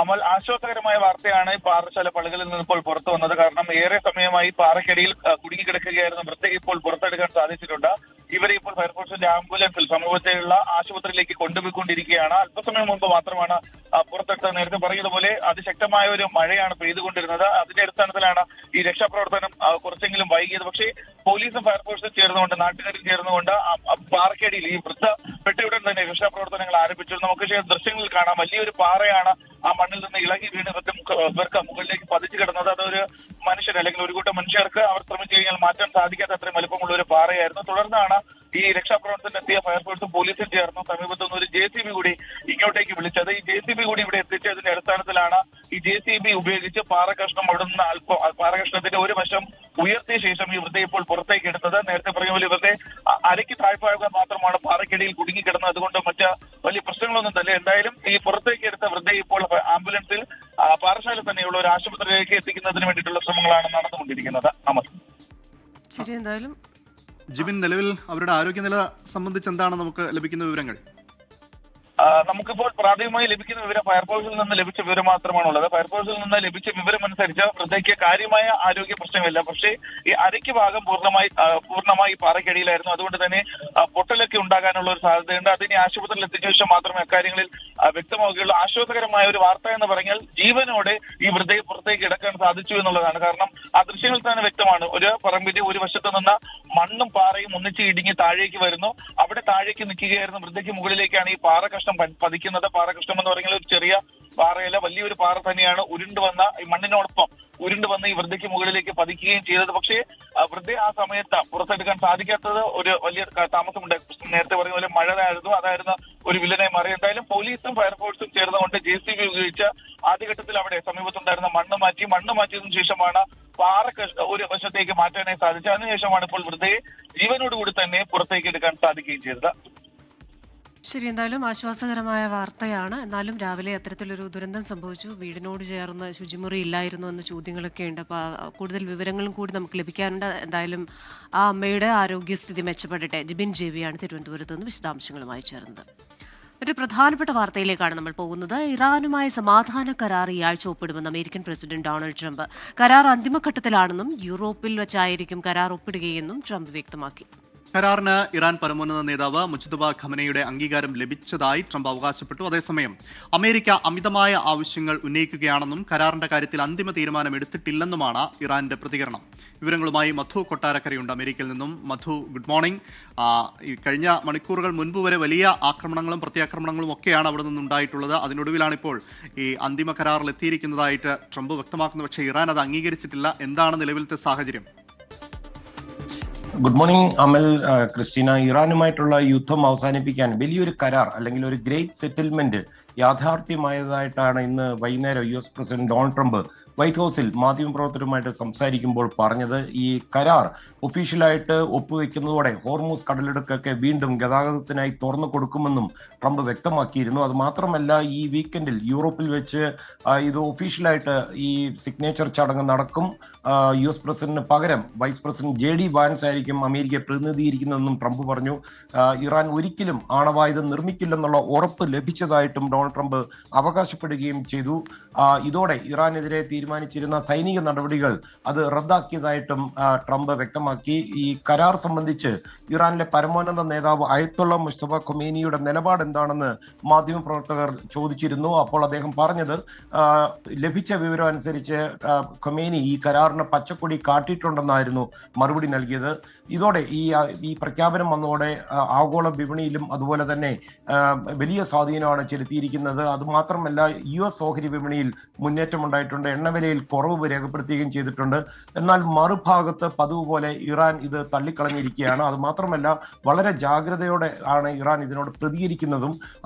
Speaker 3: അമൽ, ആശ്വാസകരമായ വാർത്തയാണ് പാറശാല പള്ളികളിൽ നിന്ന് ഇപ്പോൾ പുറത്തു വന്നത്. കാരണം ഏറെ സമയമായി പാറക്കടിയിൽ കുടുങ്ങിക്കിടക്കുകയായിരുന്നു. പ്രത്യേകം ഇപ്പോൾ പുറത്തെടുക്കാൻ സാധിച്ചിട്ടുണ്ട്. ഇവരെ ഇപ്പോൾ ഫയർഫോഴ്സിന്റെ ആംബുലൻസിൽ സമീപത്തെയുള്ള ആശുപത്രിയിലേക്ക് കൊണ്ടുപോയിക്കൊണ്ടിരിക്കുകയാണ്. അല്പസമയം മുമ്പ് മാത്രമാണ് പുറത്തെടുത്തത്. നേരത്തെ പറഞ്ഞതുപോലെ അതിശക്തമായ ഒരു മഴയാണ് പെയ്തുകൊണ്ടിരുന്നത്. അതിന്റെ അടിസ്ഥാനത്തിലാണ് ഈ രക്ഷാപ്രവർത്തനം കുറച്ചെങ്കിലും വൈകിയത്. പക്ഷേ പോലീസും ഫയർഫോഴ്സും ചേർന്നുകൊണ്ട്, നാട്ടുകാരും ചേർന്നുകൊണ്ട് പാറക്കടിയിൽ ഈ വൃദ്ധ പെട്ടിയുടൻ തന്നെ രക്ഷാപ്രവർത്തനങ്ങൾ ആരംഭിച്ചു. നമുക്ക് ദൃശ്യങ്ങളിൽ കാണാം, വലിയൊരു പാറയാണ് ആ മണ്ണിൽ നിന്ന് ഇളകി വീണ് ഇവർക്ക് മുകളിലേക്ക് പതിച്ചു കിടന്നത്. അതൊരു മനുഷ്യർ, അല്ലെങ്കിൽ ഒരു കൂട്ടം മനുഷ്യർക്ക് അവർ ശ്രമിച്ചു കഴിഞ്ഞാൽ മാറ്റാൻ സാധിക്കാത്ത അത്രയും വലുപ്പമുള്ള ഒരു പാറയായിരുന്നു. തുടർന്നാണ് ഈ രക്ഷാപ്രവർത്തനത്തിനെത്തിയ ഫയർഫോഴ്സും പോലീസും ചേർന്ന് സമീപത്തു നിന്ന് ഒരു JCB കൂടി ഇങ്ങോട്ടേക്ക് വിളിച്ചത്. ഈ JCB കൂടി ഇവിടെ എത്തിച്ചതിന്റെ അടിസ്ഥാനത്തിലാണ് ഈ JCB ഉപയോഗിച്ച് പാറകഷ്ണം അവിടെ നിന്ന് പാറകഷ്ണത്തിന്റെ ഒരു വശം ഉയർത്തിയ ശേഷം ഈ വൃദ്ധയെ ഇപ്പോൾ പുറത്തേക്ക് എടുത്തത്. നേരത്തെ പറഞ്ഞ പോലെ ഇവരുടെ അരയ്ക്ക് താഴ്ഭാഗം മാത്രമാണ് പാറക്കിടയിൽ കുടുങ്ങിക്കിടന്നത്. അതുകൊണ്ട് മറ്റ് വലിയ പ്രശ്നങ്ങളൊന്നും തന്നെ. എന്തായാലും ഈ പുറത്തേക്ക് എടുത്ത വൃദ്ധയെ ഇപ്പോൾ ആംബുലൻസിൽ പാറശാല തന്നെയുള്ള ഒരു ആശുപത്രിയിലേക്ക് എത്തിക്കുന്നതിന് വേണ്ടിയിട്ടുള്ള ശ്രമങ്ങളാണ് നടന്നുകൊണ്ടിരിക്കുന്നത്.
Speaker 1: ശരി, എന്തായാലും
Speaker 2: ജിബിൻ, നിലവിൽ അവരുടെ ആരോഗ്യനില സംബന്ധിച്ച് എന്താണ് നമുക്ക് ലഭിക്കുന്ന വിവരങ്ങൾ?
Speaker 3: നമുക്കിപ്പോൾ പ്രാഥമികമായി ലഭിക്കുന്ന വിവരം ഫയർഫോഴ്സിൽ നിന്ന് ലഭിച്ച വിവരം മാത്രമാണുള്ളത്. ഫയർഫോഴ്സിൽ നിന്ന് ലഭിച്ച വിവരം അനുസരിച്ച് വൃദ്ധയ്ക്ക് കാര്യമായ ആരോഗ്യ പ്രശ്നമില്ല. പക്ഷേ ഈ അരയ്ക്ക് ഭാഗം പൂർണ്ണമായി പാറക്കടിയിലായിരുന്നു. അതുകൊണ്ട് തന്നെ പൊട്ടലൊക്കെ ഉണ്ടാകാനുള്ള ഒരു സാധ്യതയുണ്ട്. അതിനെ ആശുപത്രിയിൽ എത്തിച്ച ശേഷം മാത്രമേ അക്കാര്യങ്ങളിൽ വ്യക്തമാവുകയുള്ളൂ. ആശ്വാസകരമായ ഒരു വാർത്ത എന്ന് പറഞ്ഞാൽ ജീവനോടെ ഈ വൃദ്ധയെ പുറത്തേക്ക് എടുക്കാൻ സാധിച്ചു എന്നുള്ളതാണ്. കാരണം ആ ദൃശ്യങ്ങൾ തന്നെ വ്യക്തമാണ്. ഒരു പറമ്പിന്റെ ഒരു വശത്ത് നിന്ന് മണ്ണും പാറയും ഒന്നിച്ച് ഇടിഞ്ഞ് താഴേക്ക് വരുന്നു. അവിടെ താഴേക്ക് നിൽക്കുകയായിരുന്നു. വൃദ്ധയ്ക്ക് മുകളിലേക്കാണ് ഈ പാറകഷ്ണം പതിക്കുന്നത്. പാറകഷ്ണം എന്ന് പറഞ്ഞാൽ ഒരു ചെറിയ പാറയല്ല, വലിയൊരു പാറ തന്നെയാണ്. ഉരുണ്ടുവന്ന ഈ മണ്ണിനോടൊപ്പം ഉരുണ്ടുവന്ന് ഈ വൃദ്ധയ്ക്ക് മുകളിലേക്ക് പതിക്കുകയും ചെയ്തത്. പക്ഷേ വൃദ്ധയെ ആ സമയത്ത് പുറത്തെടുക്കാൻ സാധിക്കാത്തത് ഒരു വലിയ താമസമുണ്ട്. നേരത്തെ പറഞ്ഞ പോലെ മഴയായിരുന്നു, അതായിരുന്നു ഒരു വില്ലനായി മാറി. എന്തായാലും പോലീസും ഫയർഫോഴ്സും ചേർന്നുകൊണ്ട് JCB ഉപയോഗിച്ച് ആദ്യഘട്ടത്തിൽ അവിടെ സമീപത്തുണ്ടായിരുന്ന മണ്ണ് മാറ്റിയതിനു ശേഷമാണ് പാറ ഒരു വശത്തേക്ക് മാറ്റാനായി സാധിച്ചത്. അതിനുശേഷമാണ് ഇപ്പോൾ വൃദ്ധയെ ജീവനോടുകൂടി തന്നെ പുറത്തേക്ക് എടുക്കാൻ സാധിക്കുകയും ചെയ്തത്.
Speaker 1: ശരി, എന്തായാലും ആശ്വാസകരമായ വാർത്തയാണ്. എന്നാലും രാവിലെ അത്തരത്തിലൊരു ദുരന്തം സംഭവിച്ചു, വീടിനോട് ചേർന്ന് ശുചിമുറി ഇല്ലായിരുന്നു എന്ന ചോദ്യങ്ങളൊക്കെ ഉണ്ട്. അപ്പോൾ കൂടുതൽ വിവരങ്ങളും കൂടി നമുക്ക് ലഭിക്കാനുണ്ട്. എന്തായാലും ആ അമ്മയുടെ ആരോഗ്യസ്ഥിതി മെച്ചപ്പെടട്ടെ. ജിബിൻ JB ആണ് തിരുവനന്തപുരത്ത് നിന്ന് വിശദാംശങ്ങളുമായി ചേർന്നത്. ഒരു പ്രധാനപ്പെട്ട വാർത്തയിലേക്കാണ് നമ്മൾ പോകുന്നത്. ഇറാനുമായി സമാധാന കരാർ ഈ ആഴ്ച ഒപ്പിടുമെന്ന് അമേരിക്കൻ പ്രസിഡന്റ് ഡൊണാൾഡ് ട്രംപ്. കരാർ അന്തിമഘട്ടത്തിലാണെന്നും യൂറോപ്പിൽ വെച്ചായിരിക്കും കരാർ ഒപ്പിടുകയെന്നും ട്രംപ് വ്യക്തമാക്കി.
Speaker 2: കരാറിന് ഇറാൻ പരമോന്നത നേതാവ് മുജ്തബ ഖമനയുടെ അംഗീകാരം ലഭിച്ചതായി ട്രംപ് അവകാശപ്പെട്ടു. അതേസമയം അമേരിക്ക അമിതമായ ആവശ്യങ്ങൾ ഉന്നയിക്കുകയാണെന്നും കരാറിന്റെ കാര്യത്തിൽ അന്തിമ തീരുമാനം എടുത്തിട്ടില്ലെന്നുമാണ് ഇറാന്റെ പ്രതികരണം. വിവരങ്ങളുമായി മധു കൊട്ടാരക്കരയുണ്ട് അമേരിക്കയിൽ നിന്നും. മധു, ഗുഡ് മോർണിംഗ്. ഈ കഴിഞ്ഞ മണിക്കൂറുകൾ മുൻപ് വരെ വലിയ ആക്രമണങ്ങളും പ്രത്യാക്രമണങ്ങളും ഒക്കെയാണ് അവിടെ നിന്നുണ്ടായിട്ടുള്ളത്. അതിനൊടുവിലാണിപ്പോൾ ഈ അന്തിമ കരാറിൽ എത്തിയിരിക്കുന്നതായിട്ട് ട്രംപ് വ്യക്തമാക്കുന്നത്. പക്ഷേ ഇറാൻ അത് അംഗീകരിച്ചിട്ടില്ല. എന്താണ് നിലവിലത്തെ സാഹചര്യം?
Speaker 6: ഗുഡ് മോർണിംഗ് അമൽ, ക്രിസ്റ്റീന. ഇറാനുമായിട്ടുള്ള യുദ്ധം അവസാനിപ്പിക്കാൻ വലിയൊരു കരാർ അല്ലെങ്കിൽ ഒരു ഗ്രേറ്റ് സെറ്റിൽമെന്റ് യാഥാർത്ഥ്യമായതായിട്ടാണ് ഇന്ന് വൈകുന്നേരം US president Donald Trump white ഹൗസിൽ മാധ്യമപ്രവർത്തകരുമായിട്ട് സംസാരിക്കുമ്പോൾ പറഞ്ഞത്. ഈ കരാർ ഒഫീഷ്യലായിട്ട് ഒപ്പുവെക്കുന്നതോടെ ഹോർമൂസ് കടലിടുക്കൊക്കെ വീണ്ടും ഗതാഗതത്തിനായി തുറന്നു കൊടുക്കുമെന്നും ട്രംപ് വ്യക്തമാക്കിയിരുന്നു. അത് മാത്രമല്ല, ഈ വീക്കെൻഡിൽ യൂറോപ്പിൽ വെച്ച് ഇത് ഒഫീഷ്യലായിട്ട് ഈ സിഗ്നേച്ചർ ചടങ്ങ് നടക്കും. US പ്രസിഡന്റിന് പകരം വൈസ് പ്രസിഡന്റ് JD വാൻസ് ആയിരിക്കും അമേരിക്കയെ പ്രതിനിധീകരിക്കുന്നതെന്നും ട്രംപ് പറഞ്ഞു. ഇറാൻ ഒരിക്കലും ആണവായുധം നിർമ്മിക്കില്ലെന്നുള്ള ഉറപ്പ് ലഭിച്ചതായിട്ടും ഡൊണാൾഡ് ട്രംപ് അവകാശപ്പെടുകയും ചെയ്തു. ഇതോടെ ഇറാനെതിരെ തീരുമാനിച്ചിരുന്ന സൈനിക നടപടികൾ അത് റദ്ദാക്കിയതായിട്ടും ട്രംപ് വ്യക്തമാക്കി. ഈ കരാർ സംബന്ധിച്ച് ഇറാനിലെ പരമോന്നത നേതാവ് അയത്തുള്ള മുസ്തഫ ഖൊമേനിയുടെ നിലപാട് എന്താണെന്ന് മാധ്യമപ്രവർത്തകർ ചോദിച്ചിരുന്നു. അപ്പോൾ അദ്ദേഹം പറഞ്ഞത്, ലഭിച്ച വിവരം അനുസരിച്ച് ഖൊമേനി ഈ കരാറിന് പച്ചക്കൊടി കാട്ടിയിട്ടുണ്ടെന്നായിരുന്നു മറുപടി നൽകിയത്. ഇതോടെ ഈ പ്രഖ്യാപനം വന്നതോടെ ആഗോള വിപണിയിലും അതുപോലെ തന്നെ വലിയ സ്വാധീനമാണ് ചെലുത്തിയിരിക്കുന്നത്. അതുമാത്രമല്ല, US ഓഹരി വിപണിയിൽ മുന്നേറ്റമുണ്ടായിട്ടുണ്ട്. എണ്ണവിലയിൽ കുറവ് രേഖപ്പെടുത്തുകയും ചെയ്തിട്ടുണ്ട്. എന്നാൽ മറുഭാഗത്ത് പതിവ് പോലെ ഇറാൻ ഇത് തള്ളിക്കളഞ്ഞിരിക്കുകയാണ്. അതുമാത്രമല്ല, വളരെ ജാഗ്രതയോടെ ആണ് ഇറാൻ ഇതിനോട് പ്രതികരിക്കുന്നതും.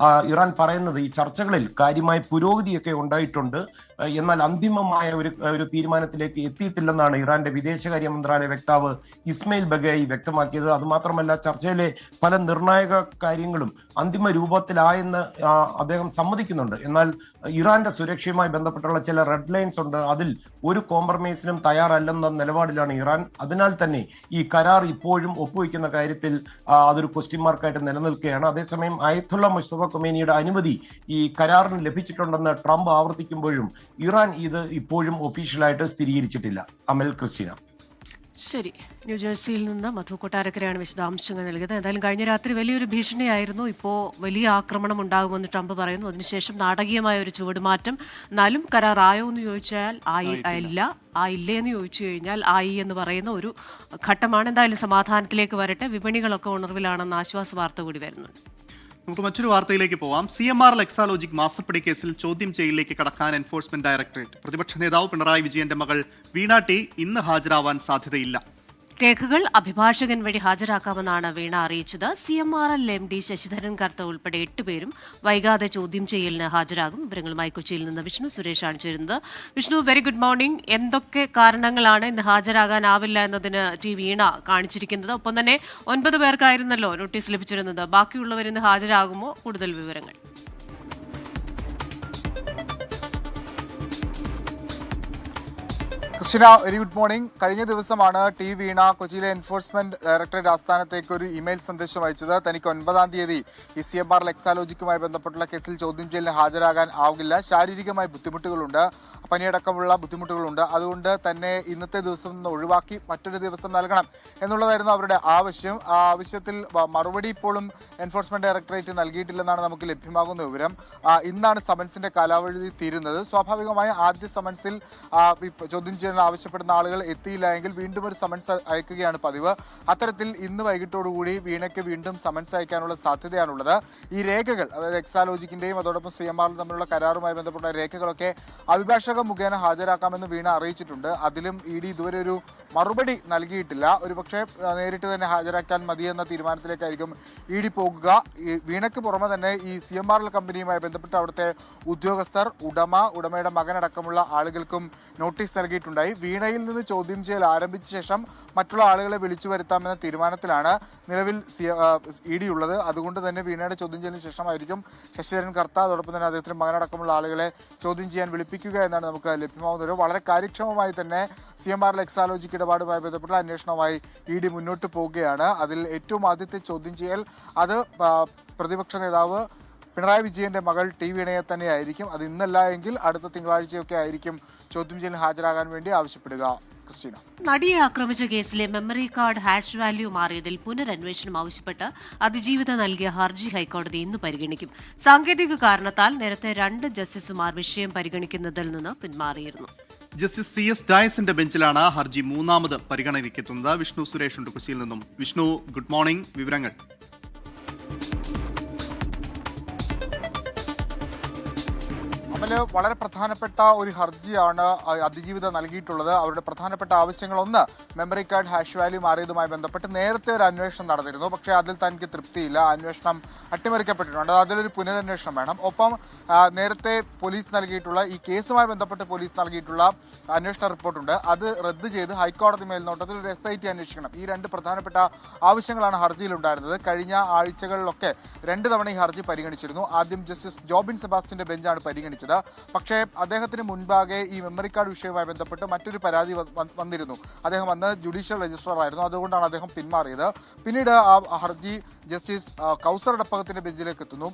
Speaker 6: ഇറാൻ പറയുന്നത് ഈ ചർച്ചകളിൽ കാര്യമായ പുരോഗതിയൊക്കെ ഉണ്ടായിട്ടുണ്ട്, എന്നാൽ അന്തിമമായ ഒരു തീരുമാനത്തിലേക്ക് എത്തിയിട്ടില്ലെന്നാണ് ഇറാന്റെ വിദേശകാര്യ മന്ത്രാലയ വക്താവ് ഇസ്മയിൽ ബഗായി വ്യക്തമാക്കിയത്. അതുമാത്രമല്ല, ചർച്ചയിലെ പല നിർണായക കാര്യങ്ങളും അന്തിമ രൂപത്തിലായെന്ന് അദ്ദേഹം സമ്മതിക്കുന്നുണ്ട്. എന്നാൽ ഇറാന്റെ സുരക്ഷയുമായി ബന്ധപ്പെട്ടുള്ള ചില റെഡ് ലൈൻസ് ഉണ്ട്. അതിൽ ഒരു കോംപ്രമൈസിനും തയ്യാറല്ലെന്ന നിലപാടിലാണ് ഇറാൻ. അതിനാൽ തന്നെ ഈ കരാർ ഇപ്പോഴും ഒപ്പുവെക്കുന്ന കാര്യത്തിൽ അതൊരു ക്വസ്റ്റ്യൻ മാർക്കായിട്ട് നിലനിൽക്കുകയാണ്. അതേസമയം അയത്തുള്ള മുസ്തഫ ഖൊമേനിയുടെ അനുമതി ഈ കരാറിന് ലഭിച്ചിട്ടുണ്ടെന്ന് ട്രംപ് ആവർത്തിക്കുമ്പോഴും ഇറാൻ ഇത് ഇപ്പോഴും ഒഫീഷ്യലായിട്ട് സ്ഥിരീകരിച്ചിട്ടില്ല. അമൽ, ക്രിസ്റ്റീന.
Speaker 1: ശരി, ന്യൂജേഴ്സിയിൽ നിന്ന് മധു കൊട്ടാരക്കരയാണ് വിശദാംശങ്ങൾ നൽകിയത്. എന്തായാലും കഴിഞ്ഞ രാത്രി വലിയൊരു ഭീഷണിയായിരുന്നു. ഇപ്പോൾ വലിയ ആക്രമണം ഉണ്ടാകുമെന്ന് ട്രംപ് പറയുന്നു. അതിനുശേഷം നാടകീയമായ ഒരു ചുവടുമാറ്റം. എന്നാലും കരാർ ആയോ എന്ന് ചോദിച്ചാൽ ആയില്ലേ എന്ന് ചോദിച്ചു കഴിഞ്ഞാൽ ആയി എന്ന് പറയുന്ന ഒരു ഘട്ടമാണ്. എന്തായാലും സമാധാനത്തിലേക്ക് വരട്ടെ. വിപണികളൊക്കെ ഉണർവിലാണെന്ന് ആശ്വാസ വാർത്ത കൂടി വരുന്നുണ്ട്.
Speaker 2: നമുക്ക് മറ്റൊരു വാർത്തയിലേക്ക് പോവാം. CMR എക്സാലോജിക് മാസപ്പടി കേസിൽ ചോദ്യം ചെയ്യലിലേക്ക് കടക്കാൻ എൻഫോഴ്സ്മെന്റ് ഡയറക്ടറേറ്റ്. പ്രതിപക്ഷ നേതാവ് പിണറായി വിജയന്റെ മകൾ വീണ ടി ഇന്ന് ഹാജരാവാൻ സാധ്യതയില്ല.
Speaker 1: രേഖകൾ അഭിഭാഷകൻ വഴി ഹാജരാക്കാമെന്നാണ് വീണ അറിയിച്ചത്. CMRL MD ശശിധരൻ കർത്ത ഉൾപ്പെടെ 8 പേരും വൈകാതെ ചോദ്യം ചെയ്യലിന് ഹാജരാകും. വിവരങ്ങളുമായി കൊച്ചിയിൽ നിന്ന് വിഷ്ണു സുരേഷാണ് ചേരുന്നത്. Vishnu, very good morning. എന്തൊക്കെ കാരണങ്ങളാണ് ഇന്ന് ഹാജരാകാനാവില്ല എന്നതിന് വീണ കാണിച്ചിരിക്കുന്നത്? ഒപ്പം തന്നെ 9 പേർക്കായിരുന്നല്ലോ നോട്ടീസ് ലഭിച്ചിരുന്നത്. ബാക്കിയുള്ളവർ ഇന്ന് ഹാജരാകുമോ? കൂടുതൽ വിവരങ്ങൾ.
Speaker 7: Christina, very good morning. കഴിഞ്ഞ ദിവസമാണ് വീണ കൊച്ചിയിലെ എൻഫോഴ്സ്മെന്റ് ഡയറക്ടറേറ്റ് ആസ്ഥാനത്തേക്ക് ഒരു ഇമെയിൽ സന്ദേശം അയച്ചത്. തനിക്ക് 9-ാം തീയതി ഈ CMR എക്സാലോജിക്കുമായി ബന്ധപ്പെട്ടുള്ള കേസിൽ ചോദ്യം ചെയ്യലിന് ഹാജരാകാൻ ആവില്ല. ശാരീരികമായ ബുദ്ധിമുട്ടുകളുണ്ട്, പനിയടക്കമുള്ള ബുദ്ധിമുട്ടുകളുണ്ട്. അതുകൊണ്ട് തന്നെ ഇന്നത്തെ ദിവസം നിന്ന് ഒഴിവാക്കി മറ്റൊരു ദിവസം നൽകണം എന്നുള്ളതായിരുന്നു അവരുടെ ആവശ്യം. ആ ആവശ്യത്തിൽ മറുപടി ഇപ്പോഴും എൻഫോഴ്സ്മെന്റ് ഡയറക്ടറേറ്റ് നൽകിയിട്ടില്ലെന്നാണ് നമുക്ക് ലഭ്യമാകുന്ന വിവരം. ഇന്നാണ് സമൻസിന്റെ കാലാവധി തീരുന്നത്. സ്വാഭാവികമായും ആദ്യ സമൻസിൽ ചോദ്യം ചെയ്യാൻ ആവശ്യപ്പെടുന്ന ആളുകൾ എത്തിയില്ല എങ്കിൽ വീണ്ടും ഒരു സമൻസ് അയക്കുകയാണ് പതിവ്. അത്തരത്തിൽ ഇന്ന് വൈകിട്ടോടുകൂടി വീണയ്ക്ക് വീണ്ടും സമൻസ് അയക്കാനുള്ള സാധ്യതയാണുള്ളത്. ഈ രേഖകൾ, അതായത് എക്സാലോജിക്കിന്റെയും അതോടൊപ്പം CMR തമ്മിലുള്ള കരാറുമായി ബന്ധപ്പെട്ട രേഖകളൊക്കെ അഭിഭാഷക മുഖേന ഹാജരാക്കാമെന്ന് വീണ അറിയിച്ചിട്ടുണ്ട്. അതിലും ED ഇതുവരെ ഒരു മറുപടി നൽകിയിട്ടില്ല. ഒരുപക്ഷെ നേരിട്ട് തന്നെ ഹാജരാക്കാൻ മതിയെന്ന തീരുമാനത്തിലേക്കായിരിക്കും ED പോകുക. വീണയ്ക്ക് പുറമെ തന്നെ ഈ CMRL കമ്പനിയുമായി ബന്ധപ്പെട്ട് അവിടുത്തെ ഉദ്യോഗസ്ഥർ, ഉടമയുടെ മകനടക്കമുള്ള ആളുകൾക്കും നോട്ടീസ് നൽകിയിട്ടുണ്ടായി. വീണയിൽ നിന്ന് ചോദ്യം ചെയ്യൽ ആരംഭിച്ച ശേഷം മറ്റുള്ള ആളുകളെ വിളിച്ചു വരുത്താമെന്ന തീരുമാനത്തിലാണ് നിലവിൽ ED ഉള്ളത്. അതുകൊണ്ട് തന്നെ വീണയുടെ ചോദ്യം ചെയ്യലിന് ശേഷമായിരിക്കും ശശിധരൻ കർത്ത, അതോടൊപ്പം തന്നെ അദ്ദേഹത്തിന്റെ മകനടക്കമുള്ള ആളുകളെ ചോദ്യം ചെയ്യാൻ വിളിപ്പിക്കുക എന്നാണ് നമുക്ക് ലഭ്യമാകുന്നത്. വളരെ കാര്യക്ഷമമായി തന്നെ CMR എക്സാലോജിക് ഇടപാടുമായി ബന്ധപ്പെട്ട അന്വേഷണവുമായി ED മുന്നോട്ട് പോവുകയാണ്. അതിൽ ഏറ്റവും ആദ്യത്തെ ചോദ്യം ചെയ്യൽ അത് പ്രതിപക്ഷ നേതാവ് പിണറായി വിജയന്റെ മകൾ വീണയെ തന്നെയായിരിക്കും. അത് ഇന്നല്ല എങ്കിൽ അടുത്ത തിങ്കളാഴ്ചയൊക്കെ ആയിരിക്കും ചോദ്യം ചെയ്യലിന് ഹാജരാകാൻ വേണ്ടി ആവശ്യപ്പെടുക. ക്രിസ്റ്റീന,
Speaker 1: നടിയെ ആക്രമിച്ച കേസിലെ മെമ്മറി കാർഡ് ഹാഷ് വാല്യൂ മാറിയതിൽ പുനരന്വേഷണം ആവശ്യപ്പെട്ട് അതിജീവിത നൽകിയ ഹർജി ഹൈക്കോടതി ഇന്ന് പരിഗണിക്കും. സാങ്കേതിക കാരണത്താൽ നേരത്തെ 2 ജസ്റ്റിസുമാർ വിഷയം പരിഗണിക്കുന്നതിൽ നിന്ന് പിന്മാറിയിരുന്നു.
Speaker 2: ജസ്റ്റിസ് CS ഡയസിന്റെ ബെഞ്ചിലാണ് ഹർജി 3ാമത് പരിഗണനയ്ക്കെത്തുന്നത്. വിഷ്ണു സുരേഷ് ഉണ്ട് കൊച്ചിയിൽ നിന്നും. Vishnu, good morning. വിവരങ്ങൾ.
Speaker 7: അമല്, വളരെ പ്രധാനപ്പെട്ട ഒരു ഹർജിയാണ് അതിജീവിത നൽകിയിട്ടുള്ളത്. അവരുടെ പ്രധാനപ്പെട്ട ആവശ്യങ്ങളൊന്ന് മെമ്മറി കാർഡ് ഹാഷ് വാല്യൂ മാറിയതുമായി ബന്ധപ്പെട്ട് നേരത്തെ ഒരു അന്വേഷണം നടന്നിരുന്നു. പക്ഷേ അതിൽ തനിക്ക് തൃപ്തിയില്ല. അന്വേഷണം അട്ടിമറിക്കപ്പെട്ടിട്ടുണ്ട്. അതിലൊരു പുനരന്വേഷണം വേണം. ഒപ്പം നേരത്തെ പോലീസ് നൽകിയിട്ടുള്ള ഈ കേസുമായി ബന്ധപ്പെട്ട് പോലീസ് നൽകിയിട്ടുള്ള അന്വേഷണ റിപ്പോർട്ടുണ്ട്. അത് റദ്ദ് ചെയ്ത് ഹൈക്കോടതി മേൽനോട്ടത്തിൽ ഒരു SIT അന്വേഷിക്കണം. ഈ രണ്ട് പ്രധാനപ്പെട്ട ആവശ്യങ്ങളാണ് ഹർജിയിലുണ്ടായിരുന്നത്. കഴിഞ്ഞ ആഴ്ചകളിലൊക്കെ 2 തവണ ഈ ഹർജി പരിഗണിച്ചിരുന്നു. ആദ്യം ജസ്റ്റിസ് ജോബിൻ സെബാസ്റ്റ്യന്റെ ബെഞ്ചാണ് പരിഗണിച്ചത്. പക്ഷേ അദ്ദേഹത്തിന് മുൻപാകെ ഈ മെമ്മറി കാർഡ് വിഷയവുമായി ബന്ധപ്പെട്ട് മറ്റൊരു പരാതി വന്നിരുന്നു. അദ്ദേഹം അന്ന് ജുഡീഷ്യൽ രജിസ്ട്രാർ ആയിരുന്നു. അതുകൊണ്ടാണ് അദ്ദേഹം പിന്മാറിയത്. പിന്നീട് ആ ഹർജി ജസ്റ്റിസ് കൗസർ അടപ്പകത്തിന്റെ ബെഞ്ചിലേക്ക് എത്തുന്നു.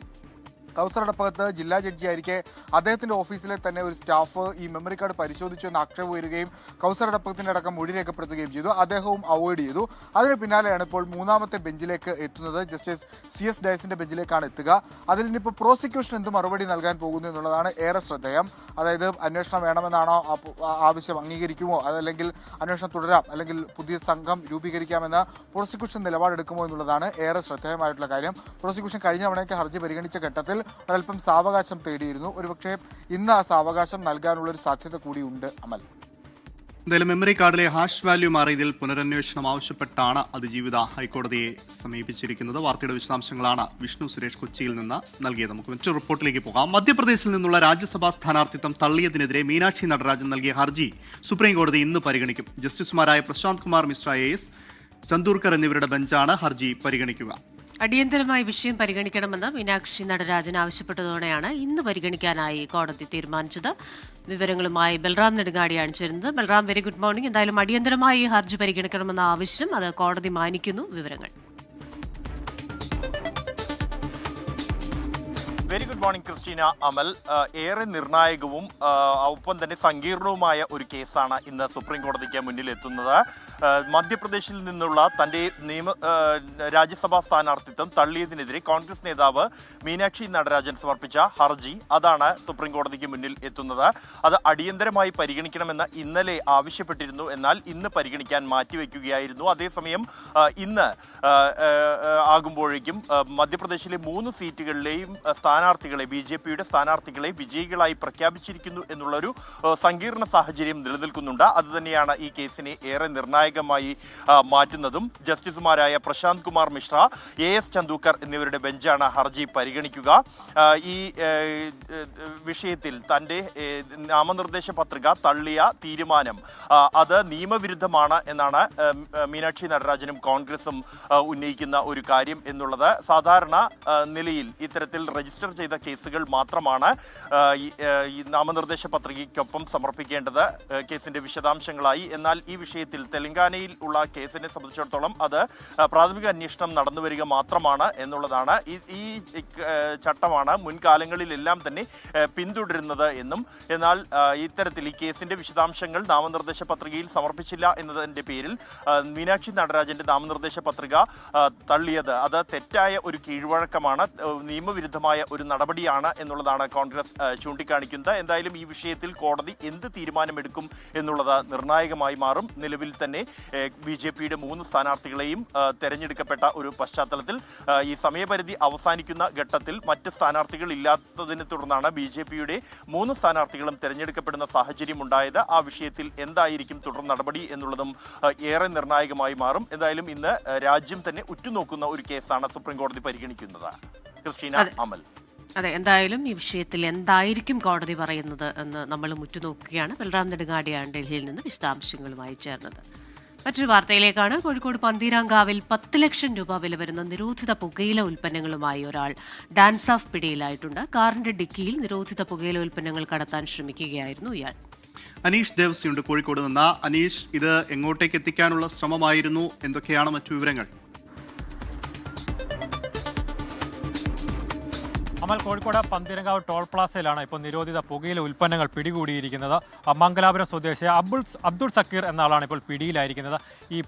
Speaker 7: കൗസർ അടപ്പകത്ത് ജില്ലാ ജഡ്ജിയായിരിക്കെ അദ്ദേഹത്തിന്റെ ഓഫീസിലെ തന്നെ ഒരു സ്റ്റാഫ് ഈ മെമ്മറി കാർഡ് പരിശോധിച്ചു എന്ന് ആക്ഷേപം വരികയും കൗസർ അടപ്പകത്തിന്റെ അടക്കം മൊഴി രേഖപ്പെടുത്തുകയും ചെയ്തു. അദ്ദേഹവും അവോയ്ഡ് ചെയ്തു. അതിന് പിന്നാലെയാണ് ഇപ്പോൾ മൂന്നാമത്തെ ബെഞ്ചിലേക്ക് എത്തുന്നത്. ജസ്റ്റിസ് CS ഡയസിന്റെ ബെഞ്ചിലേക്കാണ് എത്തുക. അതിൽ ഇനിയിപ്പോൾ പ്രോസിക്യൂഷൻ എന്ത് മറുപടി നൽകാൻ പോകുന്നു എന്നുള്ളതാണ് ഏറെ ശ്രദ്ധേയം. അതായത് അന്വേഷണം വേണമെന്നാണോ ആവശ്യം, അംഗീകരിക്കുമോ, അതല്ലെങ്കിൽ അന്വേഷണം തുടരാം, അല്ലെങ്കിൽ പുതിയ സംഘം രൂപീകരിക്കാമെന്ന് പ്രോസിക്യൂഷൻ നിലപാടെടുക്കുമോ എന്നുള്ളതാണ് ഏറെ ശ്രദ്ധേയമായിട്ടുള്ള കാര്യം. പ്രോസിക്യൂഷൻ കഴിഞ്ഞ തവണയൊക്കെ ഹർജി പരിഗണിച്ച ഘട്ടത്തിൽ ഒരൽപ്പം സാവകാശം തേടിയിരുന്നു. ഒരുപക്ഷെ ഇന്ന് ആ സാവകാശം നൽകാനുള്ള ഒരു സാധ്യത കൂടിയുണ്ട്. അമൽ,
Speaker 2: എന്തായാലും മെമ്മറി കാർഡിലെ ഹാഷ് വാല്യൂ മാറിയതിൽ പുനരന്വേഷണം ആവശ്യപ്പെട്ടാണ് അതിജീവിത ഹൈക്കോടതിയെ സമീപിച്ചിരിക്കുന്നത്. വാർത്തയുടെ വിശദാംശങ്ങളാണ് വിഷ്ണു സുരേഷ് കൊച്ചിയിൽ നിന്ന് നൽകിയത്. നമുക്ക് മറ്റൊരു റിപ്പോർട്ടിലേക്ക് പോകാം. മധ്യപ്രദേശിൽ നിന്നുള്ള രാജ്യസഭാ സ്ഥാനാർത്ഥിത്വം തള്ളിയതിനെതിരെ മീനാക്ഷി നടരാജൻ നൽകിയ ഹർജി സുപ്രീം കോടതി ഇന്ന് പരിഗണിക്കും. ജസ്റ്റിസുമാരായ പ്രശാന്ത് കുമാർ മിശ്ര AS, ചന്ദൂർക്കർ എന്നിവരുടെ ബെഞ്ചാണ് ഹർജി പരിഗണിക്കുക.
Speaker 1: അടിയന്തരമായി വിഷയം പരിഗണിക്കണമെന്ന് മീനാക്ഷി നടരാജൻ ആവശ്യപ്പെട്ടതോടെയാണ് ഇന്ന് പരിഗണിക്കാനായി കോടതി തീരുമാനിച്ചത്. വിവരങ്ങളുമായി ബൽറാം നെടുങ്ങാടിയാണ് ചേരുന്നത്. Balram, very good morning. എന്തായാലും അടിയന്തരമായി ഹർജി പരിഗണിക്കണമെന്ന ആവശ്യം അത് കോടതി മാനിക്കുന്നു. വിവരങ്ങൾ.
Speaker 8: വെരി ഗുഡ് മോർണിംഗ് ക്രിസ്റ്റീന, അമൽ. ഏറെ നിർണായകവും ഒപ്പം തന്നെ സങ്കീർണവുമായ ഒരു കേസാണ് ഇന്ന് സുപ്രീം കോടതിക്ക് മുന്നിൽ എത്തുന്നത്. മധ്യപ്രദേശിൽ നിന്നുള്ള തന്റെ രാജ്യസഭാ സ്ഥാനാർത്ഥിത്വം തള്ളിയതിനെതിരെ കോൺഗ്രസ് നേതാവ് മീനാക്ഷി നടരാജൻ സമർപ്പിച്ച ഹർജി, അതാണ് സുപ്രീം കോടതിക്ക് മുന്നിൽ എത്തുന്നത്. അത് അടിയന്തരമായി പരിഗണിക്കണമെന്ന് ഇന്നലെ ആവശ്യപ്പെട്ടിരുന്നു. എന്നാൽ ഇന്ന് പരിഗണിക്കാൻ മാറ്റിവെക്കുകയായിരുന്നു. അതേസമയം ഇന്ന് ആകുമ്പോഴേക്കും മധ്യപ്രദേശിലെ 3 സീറ്റുകളിലെയും സ്ഥാനാർത്ഥികളെ, BJPയുടെ സ്ഥാനാർത്ഥികളെ വിജയികളായി പ്രഖ്യാപിച്ചിരിക്കുന്നു എന്നുള്ളൊരു സങ്കീർണ സാഹചര്യം നിലനിൽക്കുന്നുണ്ട്. അതുതന്നെയാണ് ഈ കേസിനെ ഏറെ നിർണായകമായി മാറ്റുന്നതും. ജസ്റ്റിസുമാരായ പ്രശാന്ത് കുമാർ മിശ്ര, AS ചന്ദൂക്കർ എന്നിവരുടെ ബെഞ്ചാണ് ഹർജി പരിഗണിക്കുക. ഈ വിഷയത്തിൽ തന്റെ നാമനിർദ്ദേശ പത്രിക തള്ളിയ തീരുമാനം അത് നിയമവിരുദ്ധമാണ് എന്നാണ് മീനാക്ഷി നടരാജനും കോൺഗ്രസും ഉന്നയിക്കുന്ന ഒരു കാര്യം എന്നുള്ളത്. സാധാരണ നിലയിൽ ഇത്തരത്തിൽ രജിസ്റ്റർ ചെയ്ത കേസുകൾ മാത്രമാണ് ഈ നാമനിർദ്ദേശ പത്രികയ്ക്കൊപ്പം സമർപ്പിക്കേണ്ടത് കേസിന്റെ വിശദാംശങ്ങളായി. എന്നാൽ ഈ വിഷയത്തിൽ തെലങ്കാനയിൽ ഉള്ള കേസിനെ സംബന്ധിച്ചിടത്തോളം അത് പ്രാഥമിക അന്വേഷണം നടന്നു വരിക മാത്രമാണ് എന്നുള്ളതാണ്. ഈ ചട്ടമാണ് മുൻകാലങ്ങളിലെല്ലാം തന്നെ പിന്തുടരുന്നത് എന്നും. എന്നാൽ ഇത്തരത്തിൽ ഈ കേസിന്റെ വിശദാംശങ്ങൾ നാമനിർദ്ദേശ പത്രികയിൽ സമർപ്പിച്ചില്ല എന്നതിന്റെ പേരിൽ മീനാക്ഷി നടരാജന്റെ നാമനിർദ്ദേശ പത്രിക തള്ളിയത് അത് തെറ്റായ ഒരു കീഴ്വഴക്കമാണ്, നിയമവിരുദ്ധമായ ഒരു നടപടിയാണ് എന്നുള്ളതാണ് കോൺഗ്രസ് ചൂണ്ടിക്കാണിക്കുന്നത്. എന്തായാലും ഈ വിഷയത്തിൽ കോടതി എന്ത് തീരുമാനമെടുക്കും എന്നുള്ളത് നിർണായകമായി മാറും. നിലവിൽ തന്നെ BJPയുടെ 3 സ്ഥാനാർത്ഥികളെയും തെരഞ്ഞെടുക്കപ്പെട്ട ഒരു പശ്ചാത്തലത്തിൽ ഈ സമയപരിധി അവസാനിക്കുന്ന ഘട്ടത്തിൽ മറ്റ് സ്ഥാനാർത്ഥികൾ ഇല്ലാത്തതിനെ തുടർന്നാണ് BJPയുടെ 3 സ്ഥാനാർത്ഥികളും തെരഞ്ഞെടുക്കപ്പെടുന്ന സാഹചര്യം ഉണ്ടായത്. ആ വിഷയത്തിൽ എന്തായിരിക്കും തുടർ നടപടി എന്നുള്ളതും ഏറെ നിർണായകമായി മാറും. എന്തായാലും ഇന്ന് രാജ്യം തന്നെ ഉറ്റുനോക്കുന്ന ഒരു കേസാണ് സുപ്രീം കോടതി പരിഗണിക്കുന്നത്. ക്രിസ്റ്റീന, അമൽ.
Speaker 1: അതെ, എന്തായാലും ഈ വിഷയത്തിൽ എന്തായിരിക്കും കോടതി പറയുന്നത് എന്ന് നമ്മൾ ഉറ്റുനോക്കുകയാണ്. ബൽറാം നെടുങ്ങാടിയാണ് ഡൽഹിയിൽ നിന്ന് വിശദാംശങ്ങളുമായി ചേർന്നത്. മറ്റൊരു വാർത്തയിലേക്കാണ്. കോഴിക്കോട് പന്തീരാങ്കാവിൽ 10 ലക്ഷം രൂപ വില വരുന്ന നിരോധിത പുകയില ഉൽപ്പന്നങ്ങളുമായി ഒരാൾ ഡാൻസ് ഓഫ് പിടിയിലായിട്ടുണ്ട്. കാറിന്റെ ഡിക്കിയിൽ നിരോധിത പുകയില ഉൽപ്പന്നങ്ങൾ കടത്താൻ ശ്രമിക്കുകയായിരുന്നു ഇയാൾ.
Speaker 2: അനീഷ് ദേവസിയുണ്ട് കോഴിക്കോട് നിന്ന്. അനീഷ്, ഇത് എങ്ങോട്ടേക്ക് എത്തിക്കാനുള്ള ശ്രമമായിരുന്നു? എന്തൊക്കെയാണ് മറ്റു വിവരങ്ങൾ?
Speaker 4: അമൽ, കോഴിക്കോട് പന്തീരങ്കാവ് ടോൾ പ്ലാസയിലാണ് ഇപ്പോൾ നിരോധിത പുകയില ഉൽപ്പന്നങ്ങൾ പിടികൂടിയിരിക്കുന്നത്. മംഗലാപുരം സ്വദേശിയ അബ്ദുൾ സക്കീർ എന്ന ആളാണ് ഇപ്പോൾ പിടിയിലായിരിക്കുന്നത്. ഈ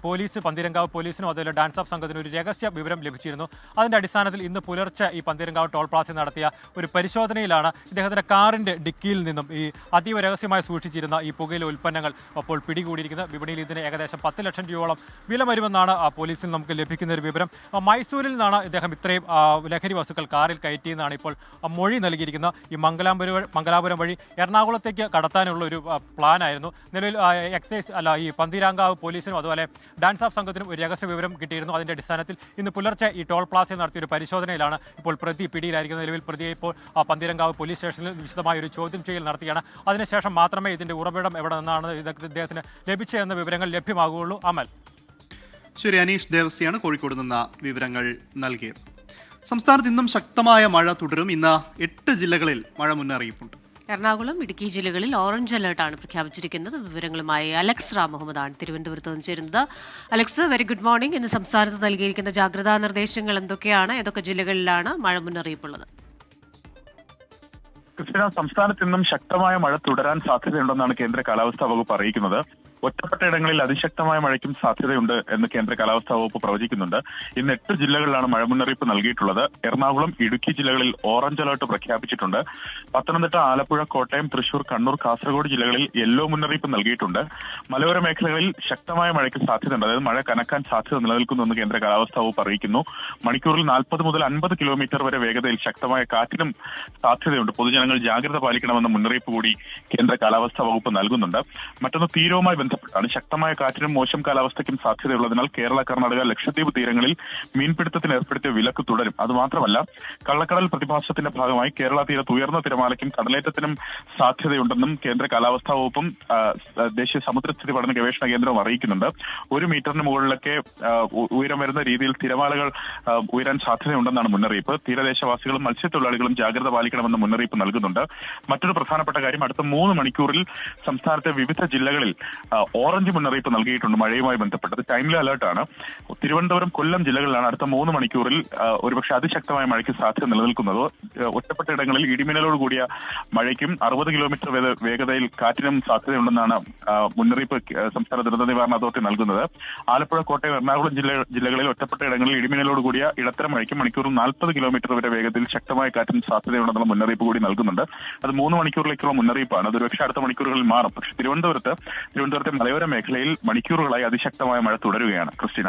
Speaker 4: പന്തീരങ്കാവ് പോലീസിനും അതുപോലെ ഡാൻസ് ഓഫ് സംഘത്തിനും ഒരു രഹസ്യ വിവരം ലഭിച്ചിരുന്നു. അതിന്റെ അടിസ്ഥാനത്തിൽ ഇന്ന് പുലർച്ചെ ഈ പന്തീരങ്കാവ് ടോൾ പ്ലാസയിൽ നടത്തിയ ഒരു പരിശോധനയിലാണ് ഇദ്ദേഹത്തിന്റെ കാറിന്റെ ഡിക്കിയിൽ നിന്നും ഈ അതീവ രഹസ്യമായി സൂക്ഷിച്ചിരുന്ന ഈ പുകയില ഉൽപ്പന്നങ്ങൾ അപ്പോൾ പിടികൂടിയിരിക്കുന്നത്. വിപണിയിൽ ഇതിന് ഏകദേശം 10 ലക്ഷം രൂപയോളം വില വരുമെന്നാണ് പോലീസിൽ നമുക്ക് ലഭിക്കുന്ന ഒരു വിവരം. മൈസൂരിൽ നിന്നാണ് ഇദ്ദേഹം ഇത്രയും ലഹരി വസ്തുക്കൾ കാറിൽ കയറ്റിയെന്നാണ് ഇപ്പോൾ ഇപ്പോൾ മൊഴി നൽകിയിരിക്കുന്ന ഈ മംഗലാപുരം വഴി എറണാകുളത്തേക്ക് കടത്താനുള്ള ഒരു പ്ലാനായിരുന്നു. നിലവിൽ ഈ പന്തീരാങ്കാവ് പോലീസിനും അതുപോലെ ഡാൻസ് ഓഫ് സംഘത്തിനും ഒരു രഹസ്യ വിവരം കിട്ടിയിരുന്നു. അതിന്റെ അടിസ്ഥാനത്തിൽ ഇന്ന് പുലർച്ചെ ഈ ടോൾ പ്ലാസയിൽ നടത്തിയ ഒരു പരിശോധനയിലാണ് ഇപ്പോൾ പ്രതി പിടിയിലായിരിക്കുന്നത്. നിലവിൽ പ്രതിയെ ഇപ്പോൾ പന്തീരങ്കാവ് പോലീസ് സ്റ്റേഷനിൽ വിശദമായ ഒരു ചോദ്യം ചെയ്യൽ നടത്തിയാണ്. അതിനുശേഷം മാത്രമേ ഇതിന്റെ ഉറവിടം എവിടെ നിന്നാണ് ഇദ്ദേഹത്തിന് ലഭിച്ചതെന്ന വിവരങ്ങൾ ലഭ്യമാകുകയുള്ളൂ. അമൽ.
Speaker 2: ശരി, അനീഷ് ദേവസിയാണ് കോഴിക്കോട് നിന്ന് വിവരങ്ങൾ നൽകിയത്. സംസ്ഥാനത്ത് ഇന്നും ശക്തമായ മഴ തുടരും. ഇന്ന് 8 ജില്ലകളിൽ മഴ മുന്നറിയിപ്പുണ്ട്.
Speaker 1: എറണാകുളം, ഇടുക്കി ജില്ലകളിൽ ഓറഞ്ച് അലർട്ടാണ് പ്രഖ്യാപിച്ചിരിക്കുന്നത്. വിവരങ്ങളുമായി അലക്സ് റാം മുഹമ്മദാണ് തിരുവനന്തപുരത്ത് നിന്ന് ചേരുന്നത്. Alex, very good morning. ഇന്ന് സംസ്ഥാനത്ത് നൽകിയിരിക്കുന്ന ജാഗ്രതാ നിർദ്ദേശങ്ങൾ എന്തൊക്കെയാണ്? ഏതൊക്കെ ജില്ലകളിലാണ് മഴ മുന്നറിയിപ്പുള്ളത്?
Speaker 9: ക്രിസ്ത്യന, സംസ്ഥാനത്ത് ഇന്നും ശക്തമായ മഴ തുടരാൻ സാധ്യതയുണ്ടെന്നാണ് കേന്ദ്ര കാലാവസ്ഥാ വകുപ്പ് അറിയിക്കുന്നത്. ഒറ്റപ്പെട്ട ഇടങ്ങളിൽ അതിശക്തമായ മഴയ്ക്കും സാധ്യതയുണ്ട് എന്ന് കേന്ദ്ര കാലാവസ്ഥാ വകുപ്പ് പ്രവചിക്കുന്നുണ്ട്. ഇന്ന് 8 ജില്ലകളിലാണ് മഴ മുന്നറിയിപ്പ് നൽകിയിട്ടുള്ളത്. എറണാകുളം, ഇടുക്കി ജില്ലകളിൽ ഓറഞ്ച് അലർട്ട് പ്രഖ്യാപിച്ചിട്ടുണ്ട്. പത്തനംതിട്ട, ആലപ്പുഴ, കോട്ടയം, തൃശൂർ, കണ്ണൂർ, കാസർഗോഡ് ജില്ലകളിൽ യെല്ലോ മുന്നറിയിപ്പ് നൽകിയിട്ടുണ്ട്. മലയോര മേഖലകളിൽ ശക്തമായ മഴയ്ക്ക് സാധ്യതയുണ്ട്. അതായത് മഴ കനക്കാൻ സാധ്യത നിലനിൽക്കുന്നുവെന്ന് കേന്ദ്ര കാലാവസ്ഥാ വകുപ്പ് അറിയിക്കുന്നു. മണിക്കൂറിൽ 40 മുതൽ 50 കിലോമീറ്റർ വരെ വേഗതയിൽ ശക്തമായ കാറ്റിനും സാധ്യതയുണ്ട്. പൊതുജനങ്ങൾ ജാഗ്രത പാലിക്കണമെന്ന മുന്നറിയിപ്പ് കൂടി കേന്ദ്ര കാലാവസ്ഥാ വകുപ്പ് നൽകുന്നുണ്ട്. മറ്റൊന്ന് തീരവുമായി ബന്ധപ്പെട്ടാണ്. ശക്തമായ കാറ്റിനും മോശം കാലാവസ്ഥയ്ക്കും സാധ്യതയുള്ളതിനാൽ കേരള, കർണാടക, ലക്ഷദ്വീപ് തീരങ്ങളിൽ മീൻപിടുത്തത്തിന് ഏർപ്പെടുത്തിയ വിലക്ക് തുടരും. അതുമാത്രമല്ല, കള്ളക്കടൽ പ്രതിഭാസത്തിന്റെ ഭാഗമായി കേരള തീരത്ത് ഉയർന്ന തിരമാലയ്ക്കും കടലേറ്റത്തിനും സാധ്യതയുണ്ടെന്നും കേന്ദ്ര കാലാവസ്ഥാ വകുപ്പും ദേശീയ സമുദ്രസ്ഥിതി പഠന ഗവേഷണ കേന്ദ്രവും അറിയിക്കുന്നുണ്ട്. 1 മീറ്ററിന് മുകളിലൊക്കെ ഉയരം വരുന്ന രീതിയിൽ തിരമാലകൾ ഉയരാൻ സാധ്യതയുണ്ടെന്നാണ് മുന്നറിയിപ്പ്. തീരദേശവാസികളും മത്സ്യത്തൊഴിലാളികളും ജാഗ്രത പാലിക്കണമെന്ന മുന്നറിയിപ്പ് നൽകുന്നുണ്ട്. മറ്റൊരു പ്രധാനപ്പെട്ട കാര്യം, അടുത്ത 3 മണിക്കൂറിൽ സംസ്ഥാനത്തെ വിവിധ ജില്ലകളിൽ ഓറഞ്ച് മുന്നറിയിപ്പ് നൽകിയിട്ടുണ്ട്. മഴയുമായി ബന്ധപ്പെട്ടത് ടൈംലി അലർട്ടാണ്. തിരുവനന്തപുരം, കൊല്ലം ജില്ലകളിലാണ് അടുത്ത 3 മണിക്കൂറിൽ ഒരുപക്ഷെ അതിശക്തമായ മഴയ്ക്ക് സാധ്യത നിലനിൽക്കുന്നത്. ഒറ്റപ്പെട്ട ഇടങ്ങളിൽ ഇടിമിന്നലോട് കൂടിയ മഴയ്ക്കും 60 കിലോമീറ്റർ വേഗതയിൽ കാറ്റിനും സാധ്യതയുണ്ടെന്നാണ് മുന്നറിയിപ്പ് സംസ്ഥാന ദുരന്ത നിവാരണ അതോറിറ്റി നൽകുന്നത്. ആലപ്പുഴ, കോട്ടയം, എറണാകുളം ജില്ലകളിൽ ഒറ്റപ്പെട്ട ഇടങ്ങളിൽ ഇടിമിന്നലോട് കൂടിയ ഇടത്തരം മഴയ്ക്കും മണിക്കൂറിൽ 40 കിലോമീറ്റർ വരെ വേഗതയിൽ ശക്തമായ കാറ്റിനും സാധ്യതയുണ്ടെന്നുള്ള മുന്നറിയിപ്പ് കൂടി നൽകുന്നുണ്ട്. അത് 3 മണിക്കൂറിലേക്കുള്ള മുന്നറിയിപ്പാണ്. അത് ഒരുപക്ഷെ അടുത്ത മണിക്കൂറുകളിൽ മാറും. പക്ഷേ തിരുവനന്തപുരത്തെ മലയോര മേഖലയിൽ മണിക്കൂറുകളായി അതിശക്തമായ മഴ തുടരുകയാണ്. ക്രിസ്റ്റീന,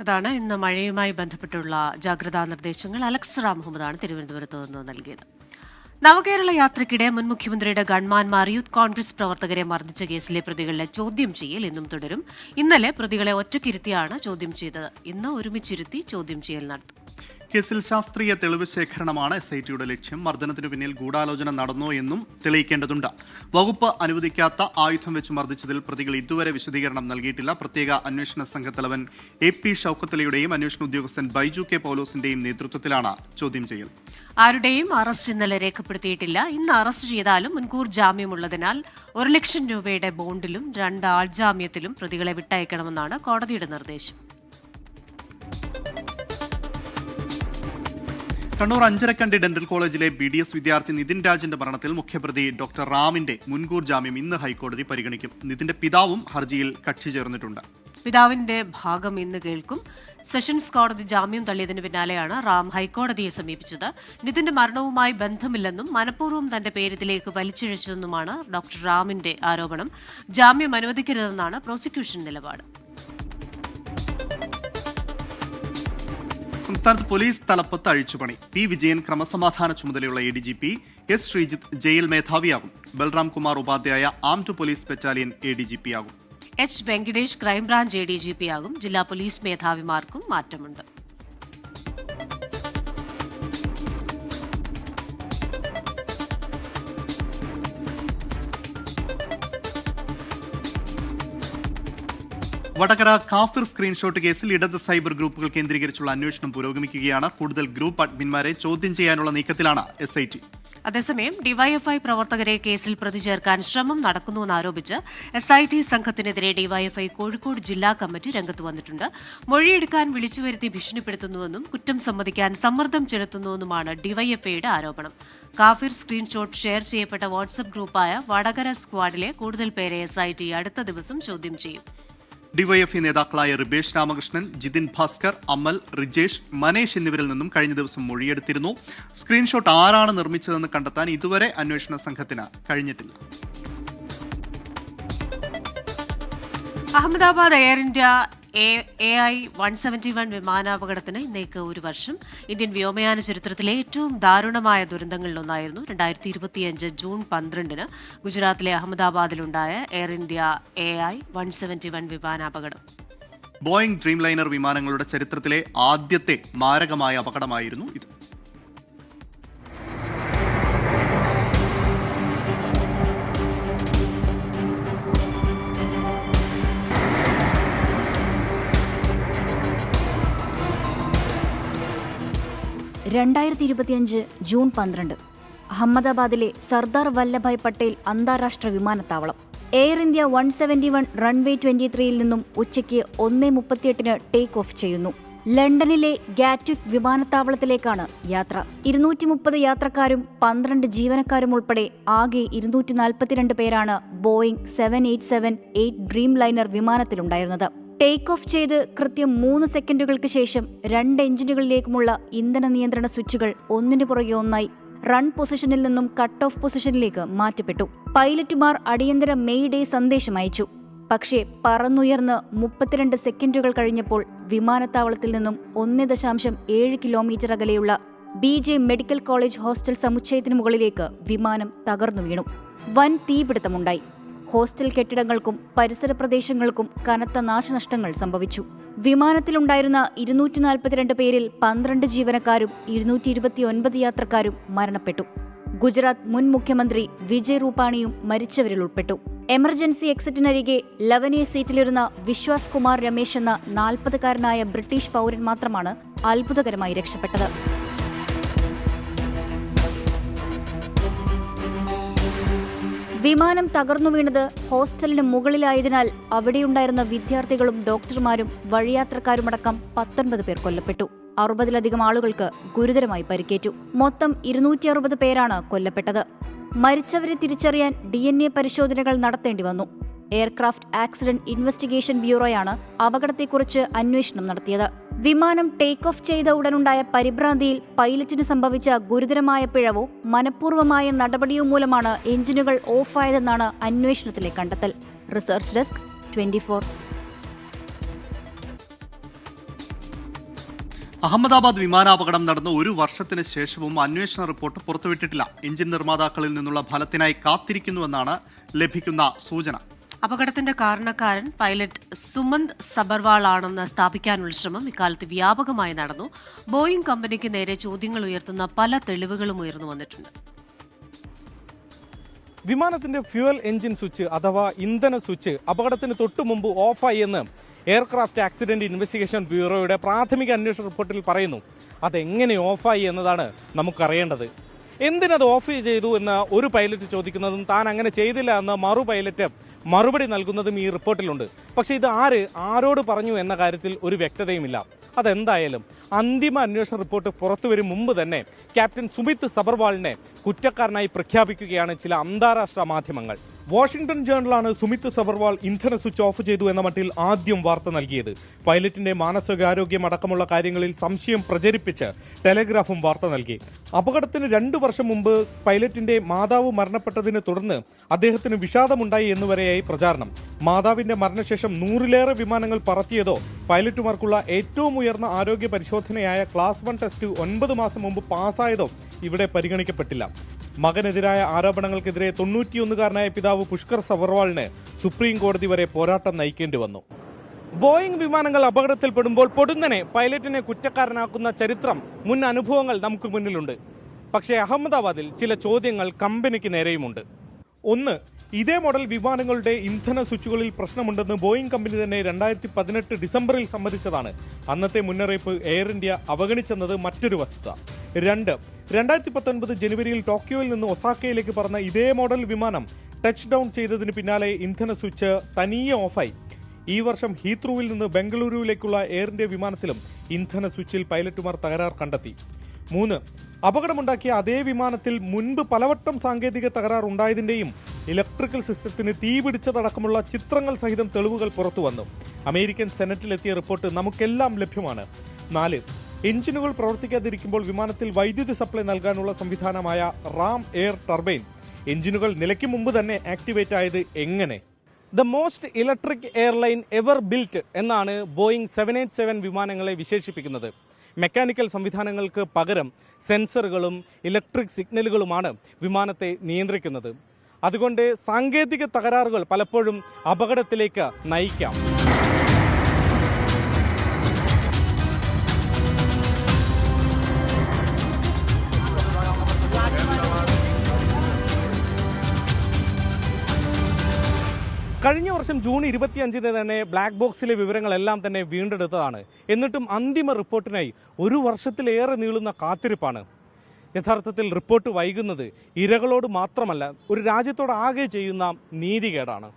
Speaker 1: അതാണ് ഇന്ന് മഴയുമായി ബന്ധപ്പെട്ടുള്ള ജാഗ്രതാ നിർദ്ദേശങ്ങൾ. അലക്സ് റാം മുഹമ്മദാണ് തിരുവനന്തപുരത്ത് നിന്ന് നൽകിയത്. നവകേരള യാത്രയ്ക്കിടെ മുൻ മുഖ്യമന്ത്രിയുടെ ഗൺമാൻമാർ യൂത്ത് കോൺഗ്രസ് പ്രവർത്തകരെ മർദ്ദിച്ച കേസിലെ പ്രതികളുടെ ചോദ്യം ചെയ്യൽ ഇന്നും തുടരും. ഇന്നലെ പ്രതികളെ ഒറ്റയ്ക്കിരുത്തിയാണ് ചോദ്യം ചെയ്തത്. ഇന്ന് ഒരുമിച്ചിരുത്തി ചോദ്യം ചെയ്യൽ നടത്തും.
Speaker 2: കേസിൽ ശാസ്ത്രീയ തെളിവ് ശേഖരണമാണ് SITയുടെ ലക്ഷ്യം. മർദ്ദനത്തിനു പിന്നിൽ ഗൂഢാലോചന നടന്നോ എന്നും തെളിയിക്കേണ്ടതുണ്ട്. വകുപ്പ് അനുവദിക്കാത്ത ആയുധം വെച്ച് മർദ്ദിച്ചതിൽ പ്രതികൾ ഇതുവരെ വിശദീകരണം നൽകിയിട്ടില്ല. പ്രത്യേക അന്വേഷണ സംഘത്തലവൻ AP ഷൌക്കത്തലിയുടെയും അന്വേഷണ ഉദ്യോഗസ്ഥൻ ബൈജു K പൗലോസിന്റെയും നേതൃത്വത്തിലാണ് ചോദ്യം ചെയ്യൽ.
Speaker 1: ആരുടെയും അറസ്റ്റ് ഇന്നലെ രേഖപ്പെടുത്തിയിട്ടില്ല. ഇന്ന് അറസ്റ്റ് ചെയ്താലും മുൻകൂർ ജാമ്യമുള്ളതിനാൽ 1 ലക്ഷം രൂപയുടെ ബോണ്ടിലും 2 ആൾജാമ്യത്തിലും പ്രതികളെ വിട്ടയക്കണമെന്നാണ് കോടതിയുടെ നിർദ്ദേശം.
Speaker 2: കണ്ണൂർ അഞ്ചരക്കണ്ടി ഡെന്റൽ കോളേജിലെ BDS വിദ്യാർത്ഥി നിതിൻ രാജിന്റെ മരണത്തിൽ മുഖ്യപ്രതി ഡോക്ടർ റാമിന്റെ മുൻകൂർ ജാമ്യം ഇന്ന് ഹൈക്കോടതി പരിഗണിക്കും. നിതിന്റെ പിതാവും ഹർജിയിൽ കക്ഷി ചേർന്നിട്ടുണ്ട്.
Speaker 1: പിതാവിന്റെ ഭാഗം ഇന്ന് കേൾക്കും. സെഷൻസ് കോടതി ജാമ്യം തള്ളിയതിനു പിന്നാലെയാണ് റാം ഹൈക്കോടതിയെ സമീപിച്ചത്. നിതിന്റെ മരണവുമായി ബന്ധമില്ലെന്നും മനഃപൂർവ്വം തന്റെ പേരിതിലേക്ക് വലിച്ചിഴച്ചതെന്നുമാണ് ഡോക്ടർ റാമിന്റെ ആരോപണം. ജാമ്യം അനുവദിക്കരുതെന്നാണ് പ്രോസിക്യൂഷൻ നിലപാട്.
Speaker 2: സംസ്ഥാനത്ത് പോലീസ് തലപ്പത്ത് അഴിച്ചുപണി. P. വിജയൻ ക്രമസമാധാന ചുമതലയുള്ള ADGP, S. ശ്രീജിത്ത് ജയിൽ മേധാവിയാകും. Balram Kumar Upadhyaya armed police battalion ADGP ആകും.
Speaker 1: H. വെങ്കടേഷ് ക്രൈംബ്രാഞ്ച് ADGP ആകും. ജില്ലാ പോലീസ് മേധാവിമാർക്കും മാറ്റമുണ്ട്.
Speaker 2: വടകര കാഫിർ സ്ക്രീൻഷോട്ട് കേസിൽ ഇടത് സൈബർ ഗ്രൂപ്പുകൾ കേന്ദ്രീകരിച്ചുള്ള അന്വേഷണം പുരോഗമിക്കുകയാണ്. കൂടുതൽ ഗ്രൂപ്പ് അഡ്മിന്മാരെ ചോദ്യം ചെയ്യാനുള്ള നീക്കത്തിലാണ് SIT.
Speaker 1: അതേസമയം ഡിവൈഎഫ്ഐ പ്രവർത്തകരെ കേസിൽ പ്രതി ചേർക്കാൻ ശ്രമം നടക്കുന്നുവെന്നാരോപിച്ച് SIT സംഘത്തിനെതിരെ ഡിവൈഎഫ്ഐ കോഴിക്കോട് ജില്ലാ കമ്മിറ്റി രംഗത്ത് വന്നിട്ടുണ്ട്. മൊഴിയെടുക്കാൻ വിളിച്ചുവരുത്തി ഭീഷണിപ്പെടുത്തുന്നുവെന്നും കുറ്റം സമ്മതിക്കാൻ സമ്മർദ്ദം ചെലുത്തുന്നുവെന്നുമാണ് ഡിവൈഎഫ്ഐയുടെ ആരോപണം. കാഫിർ സ്ക്രീൻഷോട്ട് ഷെയർ ചെയ്യപ്പെട്ട വാട്സ്ആപ്പ് ഗ്രൂപ്പായ വടകര സ്ക്വാഡിലെ കൂടുതൽ പേരെ SIT അടുത്ത ദിവസം ചോദ്യം ചെയ്യും.
Speaker 2: ഡിവൈഎഫ്ഐ നേതാക്കളായ റിബേഷ് രാമകൃഷ്ണൻ, ജിതിൻ ഭാസ്കർ, അമൽ, റിജേഷ്, മനേഷ് എന്നിവരിൽ നിന്നും കഴിഞ്ഞ ദിവസം മൊഴിയെടുത്തിരുന്നു. സ്ക്രീൻഷോട്ട് ആരാണ് നിർമ്മിച്ചതെന്ന് കണ്ടെത്താൻ ഇതുവരെ അന്വേഷണ സംഘത്തിന് കഴിഞ്ഞിട്ടില്ല.
Speaker 1: അഹമ്മദാബാദ് എയർ ഇന്ത്യ AI-171 വിമാനാപകടത്തിന് ഇന്നേക്ക് ഒരു വർഷം. ഇന്ത്യൻ വ്യോമയാന ചരിത്രത്തിലെ ഏറ്റവും ദാരുണമായ ദുരന്തങ്ങളിലൊന്നായിരുന്നു 2025 ജൂൺ 12 ഗുജറാത്തിലെ അഹമ്മദാബാദിലുണ്ടായ എയർ ഇന്ത്യ AI-171 വിമാനാപകടം.
Speaker 2: ബോയിംഗ് ഡ്രീം ലൈനർ വിമാനങ്ങളുടെ ചരിത്രത്തിലെ ആദ്യത്തെ മാരകമായ അപകടമായിരുന്നു ഇത്.
Speaker 10: ജൂൺ 12 അഹമ്മദാബാദിലെ സർദാർ വല്ലഭായ് പട്ടേൽ അന്താരാഷ്ട്ര വിമാനത്താവളം. എയർ ഇന്ത്യ 171 റൺവേ 23ൽ നിന്നും ഉച്ചയ്ക്ക് 1:38 ടേക്ക് ഓഫ് ചെയ്യുന്നു. ലണ്ടനിലെ ഗാറ്റ്വിക് വിമാനത്താവളത്തിലേക്കാണ് യാത്ര. 230 യാത്രക്കാരും 12 ജീവനക്കാരും ഉൾപ്പെടെ ആകെ 242 പേരാണ് ബോയിംഗ് 787-8 ഡ്രീം ലൈനർ വിമാനത്തിലുണ്ടായിരുന്നത്. ടേക്ക് ഓഫ് ചെയ്ത് കൃത്യം 3 സെക്കൻഡുകൾക്ക് ശേഷം 2 എഞ്ചിനുകളിലേക്കുമുള്ള ഇന്ധന നിയന്ത്രണ സ്വിച്ചുകൾ ഒന്നിനു പുറകെ ഒന്നായി റൺ പൊസിഷനിൽ നിന്നും കട്ട് ഓഫ് പൊസിഷനിലേക്ക് മാറ്റപ്പെട്ടു. പൈലറ്റുമാർ അടിയന്തര മെയ് ഡേ സന്ദേശം അയച്ചു. പക്ഷേ പറന്നുയർന്ന് 32 സെക്കൻഡുകൾ കഴിഞ്ഞപ്പോൾ വിമാനത്താവളത്തിൽ നിന്നും 1.7 കിലോമീറ്റർ അകലെയുള്ള BJ മെഡിക്കൽ കോളേജ് ഹോസ്റ്റൽ സമുച്ചയത്തിനു മുകളിലേക്ക് വിമാനം തകർന്നു വീണു. വൻ തീപിടുത്തമുണ്ടായി. ഹോസ്റ്റൽ കെട്ടിടങ്ങൾക്കും പരിസര പ്രദേശങ്ങൾക്കും കനത്ത നാശനഷ്ടങ്ങൾ സംഭവിച്ചു. വിമാനത്തിലുണ്ടായിരുന്ന 242 പേരിൽ 12 ജീവനക്കാരും 229 യാത്രക്കാരും മരണപ്പെട്ടു. ഗുജറാത്ത് മുൻ മുഖ്യമന്ത്രി വിജയ് റൂപാണിയും മരിച്ചവരിൽ ഉൾപ്പെട്ടു. എമർജൻസി എക്സിറ്റിനരികെ 11A സീറ്റിലിരുന്ന വിശ്വാസ് കുമാർ രമേശ് എന്ന 40-കാരനായ ബ്രിട്ടീഷ് പൗരൻ മാത്രമാണ് അത്ഭുതകരമായി രക്ഷപ്പെട്ടത്. വിമാനം തകർന്നു വീണത് ഹോസ്റ്റലിന് മുകളിലായതിനാൽ അവിടെയുണ്ടായിരുന്ന വിദ്യാർത്ഥികളും ഡോക്ടർമാരും വഴിയാത്രക്കാരുമടക്കം 19 പേർ കൊല്ലപ്പെട്ടു. 60-ലധികം ആളുകൾക്ക് ഗുരുതരമായി പരിക്കേറ്റു. മൊത്തം 260 പേരാണ് കൊല്ലപ്പെട്ടത്. മരിച്ചവരെ തിരിച്ചറിയാൻ DNA പരിശോധനകൾ നടത്തേണ്ടി വന്നു. എയർക്രാഫ്റ്റ് ആക്സിഡന്റ് ഇൻവെസ്റ്റിഗേഷൻ ബ്യൂറോയാണ് അപകടത്തെക്കുറിച്ച് അന്വേഷണം നടത്തിയത്. വിമാനം ടേക്ക് ഓഫ് ചെയ്ത ഉടനുണ്ടായ പരിഭ്രാന്തിയിൽ പൈലറ്റിന് സംഭവിച്ച ഗുരുതരമായ പിഴവോ മനഃപൂർവ്വമായ നടപടിയോ മൂലമാണ് എഞ്ചിനുകൾ ഓഫായതെന്നാണ് അന്വേഷണത്തിലെ കണ്ടെത്തൽ. Research desk 24.
Speaker 2: അഹമ്മദാബാദ് വിമാനാപകടം നടന്ന ഒരു വർഷത്തിന് ശേഷവും അന്വേഷണ റിപ്പോർട്ട് പുറത്തുവിട്ടിട്ടില്ല. എഞ്ചിൻ നിർമ്മാതാക്കളിൽ നിന്നുള്ള ഫലത്തിനായി കാത്തിരിക്കുന്നുവെന്നാണ് ലഭിക്കുന്ന സൂചന.
Speaker 1: അപകടത്തിന്റെ കാരണക്കാരൻ പൈലറ്റ് സുമന്ത് സബർവാൾ ആണെന്ന് സ്ഥാപിക്കാനുള്ള ശ്രമം ഇക്കാലത്ത് വ്യാപകമായി നടന്നു. ബോയിംഗ് കമ്പനിക്ക് നേരെ ചോദ്യങ്ങൾ ഉയർത്തുന്ന പല തെളിവുകളും ഉയർന്നു വന്നിട്ടുണ്ട്.
Speaker 11: വിമാനത്തിന്റെ ഫ്യൂവൽ എഞ്ചിൻ സ്വിച്ച് അഥവാ ഇന്ധന സ്വിച്ച് അപകടത്തിന് തൊട്ടു മുമ്പ് ഓഫായി എന്ന് എയർക്രാഫ്റ്റ് ആക്സിഡന്റ് ഇൻവെസ്റ്റിഗേഷൻ ബ്യൂറോയുടെ പ്രാഥമിക അന്വേഷണ റിപ്പോർട്ടിൽ പറയുന്നു. അതെങ്ങനെ ഓഫായി എന്നതാണ് നമുക്കറിയേണ്ടത്. എന്തിനത് ഓഫ് ചെയ്തു എന്ന് ഒരു പൈലറ്റ് ചോദിക്കുന്നതും താൻ അങ്ങനെ ചെയ്തില്ല എന്ന് മറു പൈലറ്റ് മറുപടി നൽകുന്നതും ഈ റിപ്പോർട്ടിലുണ്ട്. പക്ഷേ ഇത് ആരോട് പറഞ്ഞു എന്ന കാര്യത്തിൽ ഒരു വ്യക്തതയുമില്ല. അതെന്തായാലും അന്തിമ അന്വേഷണ റിപ്പോർട്ട് പുറത്തുവരും മുമ്പ് തന്നെ ക്യാപ്റ്റൻ സുമിത് സബർവാളിനെ കുറ്റക്കാരനായി പ്രഖ്യാപിക്കുകയാണ് ചില അന്താരാഷ്ട്ര മാധ്യമങ്ങൾ. വാഷിംഗ്ടൺ ജേണലാണ് സുമിത് സബർവാൾ ഇന്ധന സ്വിച്ച് ഓഫ് ചെയ്തു എന്ന മട്ടിൽ ആദ്യം വാർത്ത നൽകിയത്. പൈലറ്റിന്റെ മാനസികാരോഗ്യം അടക്കമുള്ള കാര്യങ്ങളിൽ സംശയം പ്രചരിപ്പിച്ച് ടെലഗ്രാഫും വാർത്ത നൽകി. അപകടത്തിന് 2 വർഷം മുമ്പ് പൈലറ്റിന്റെ മാതാവ് മരണപ്പെട്ടതിനെ തുടർന്ന് അദ്ദേഹത്തിന് വിഷാദമുണ്ടായി എന്നുവരെയായി പ്രചാരണം. മാതാവിന്റെ മരണശേഷം 100-ലേറെ വിമാനങ്ങൾ പറത്തിയതോ പൈലറ്റുമാർക്കുള്ള ഏറ്റവും ഉയർന്ന ആരോഗ്യ പരിശോധനയായ ക്ലാസ് 1 ടെസ്റ്റ് 9 മാസം മുമ്പ് പാസ്സായതോ ഇവിടെ പരിഗണിക്കപ്പെട്ടില്ല. മകനെതിരായ ആരോപണങ്ങൾക്കെതിരെ 91-കാരനായ പിതാവ് പുഷ്കർ സബർവാളിന് സുപ്രീം കോടതി വരെ പോരാട്ടം നയിക്കേണ്ടി വന്നു. ബോയിംഗ് വിമാനങ്ങൾ അപകടത്തിൽപ്പെടുമ്പോൾ പൊടുന്നനെ പൈലറ്റിനെ കുറ്റക്കാരനാക്കുന്ന ചരിത്രം മുൻ അനുഭവങ്ങൾ നമുക്ക് മുന്നിലുണ്ട്. പക്ഷേ അഹമ്മദാബാദിൽ ചില ചോദ്യങ്ങൾ കമ്പനിക്ക് നേരെയുമുണ്ട്. ഒന്ന്, ഇതേ മോഡൽ വിമാനങ്ങളുടെ ഇന്ധന സ്വിച്ചുകളിൽ പ്രശ്നമുണ്ടെന്ന് ബോയിംഗ് കമ്പനി തന്നെ 2018 ഡിസംബറിൽ സമ്മതിച്ചതാണ്. അന്നത്തെ മുന്നറിയിപ്പ് എയർ ഇന്ത്യ അവഗണിച്ചെന്നത് മറ്റൊരു വസ്തുത. 2, 2019 ജനുവരിയിൽ ടോക്കിയോയിൽ നിന്ന് ഒസാക്കയിലേക്ക് പറന്ന ഇതേ മോഡൽ വിമാനം ടച്ച് ഡൗൺ ചെയ്തതിന് പിന്നാലെ ഇന്ധന സ്വിച്ച് തനിയെ ഓഫായി. ഈ വർഷം ഹീത്രൂവിൽ നിന്ന് ബംഗളൂരുവിലേക്കുള്ള എയർ ഇന്ത്യ വിമാനത്തിലും ഇന്ധന സ്വിച്ചിൽ പൈലറ്റുമാർ തകരാർ കണ്ടെത്തി. 3, അപകടമുണ്ടാക്കിയ അതേ വിമാനത്തിൽ മുൻപ് പലവട്ടം സാങ്കേതിക തകരാർ ഉണ്ടായതിന്റെയും ഇലക്ട്രിക്കൽ സിസ്റ്റത്തിന് തീപിടിച്ചതടക്കമുള്ള ചിത്രങ്ങൾ സഹിതം തെളിവുകൾ പുറത്തുവന്നു. അമേരിക്കൻ സെനറ്റിലെത്തിയ റിപ്പോർട്ട് നമുക്കെല്ലാം ലഭ്യമാണ്. 4, എഞ്ചിനുകൾ പ്രവർത്തിക്കാതിരിക്കുമ്പോൾ വിമാനത്തിൽ വൈദ്യുതി സപ്ലൈ നൽകാനുള്ള സംവിധാനമായ റാം എയർ ടർബൈൻ എഞ്ചിനുകൾ നിലയ്ക്ക് മുമ്പ് തന്നെ ആക്ടിവേറ്റ് ആയത് എങ്ങനെ? The most electric airline ever built എന്നാണ് ബോയിങ് 787 വിമാനങ്ങളെ വിശേഷിപ്പിക്കുന്നത്. മെക്കാനിക്കൽ സംവിധാനങ്ങൾക്ക് പകരം സെൻസറുകളും ഇലക്ട്രിക് സിഗ്നലുകളുമാണ് വിമാനത്തെ നിയന്ത്രിക്കുന്നത്. അതുകൊണ്ട് സാങ്കേതിക തകരാറുകൾ പലപ്പോഴും അപകടത്തിലേക്ക് നയിക്കാം. കഴിഞ്ഞ വർഷം ജൂൺ 25 തന്നെ ബ്ലാക്ക് ബോക്സിലെ വിവരങ്ങളെല്ലാം തന്നെ വീണ്ടെടുത്തതാണ്. എന്നിട്ടും അന്തിമ റിപ്പോർട്ടിനായി 1 വർഷത്തിലേറെ നീളുന്ന കാത്തിരിപ്പാണ്. യഥാർത്ഥത്തിൽ റിപ്പോർട്ട് വൈകുന്നത് ഇരകളോട് മാത്രമല്ല, ഒരു രാജ്യത്തോട് ആകെ ചെയ്യുന്ന നീതികേടാണ്.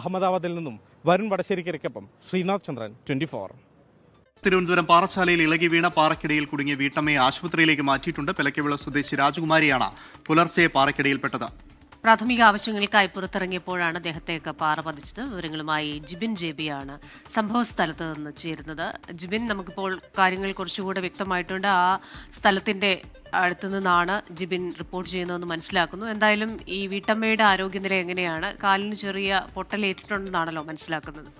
Speaker 11: അഹമ്മദാബാദിൽ നിന്നും വരുൺ വടശ്ശേരിക്കൊപ്പം ശ്രീനാഥ് ചന്ദ്രൻ, 24.
Speaker 2: തിരുവനന്തപുരം പാറശാലയിൽ ഇളകി വീണ പാറക്കിടയിൽ കുടുങ്ങിയ വീട്ടമ്മയെ ആശുപത്രിയിലേക്ക് മാറ്റിയിട്ടുണ്ട്. പെലക്കവിള സ്വദേശി രാജകുമാരിയാണ് പുലർച്ചെ പാറക്കിടയിൽപ്പെട്ടത്.
Speaker 1: പ്രാഥമിക ആവശ്യങ്ങൾക്കായി പുറത്തിറങ്ങിയപ്പോഴാണ് അദ്ദേഹത്തേക്ക് പാറ പതിച്ചത്. വിവരങ്ങളുമായി ജിബിൻ ജെബിയാണ് സംഭവ സ്ഥലത്ത് നിന്ന് ചേരുന്നത്. ജിബിൻ, നമുക്കിപ്പോൾ കാര്യങ്ങൾ കുറച്ചുകൂടെ വ്യക്തമായിട്ടുണ്ട്. ആ സ്ഥലത്തിന്റെ അടുത്തു നിന്നാണ് ജിബിൻ റിപ്പോർട്ട് ചെയ്യുന്നതെന്ന് മനസ്സിലാക്കുന്നു. എന്തായാലും ഈ വീട്ടമ്മയുടെ ആരോഗ്യനില എങ്ങനെയാണ്? കാലിന് ചെറിയ പൊട്ടലേറ്റിട്ടുണ്ടെന്നാണല്ലോ മനസ്സിലാക്കുന്നത്.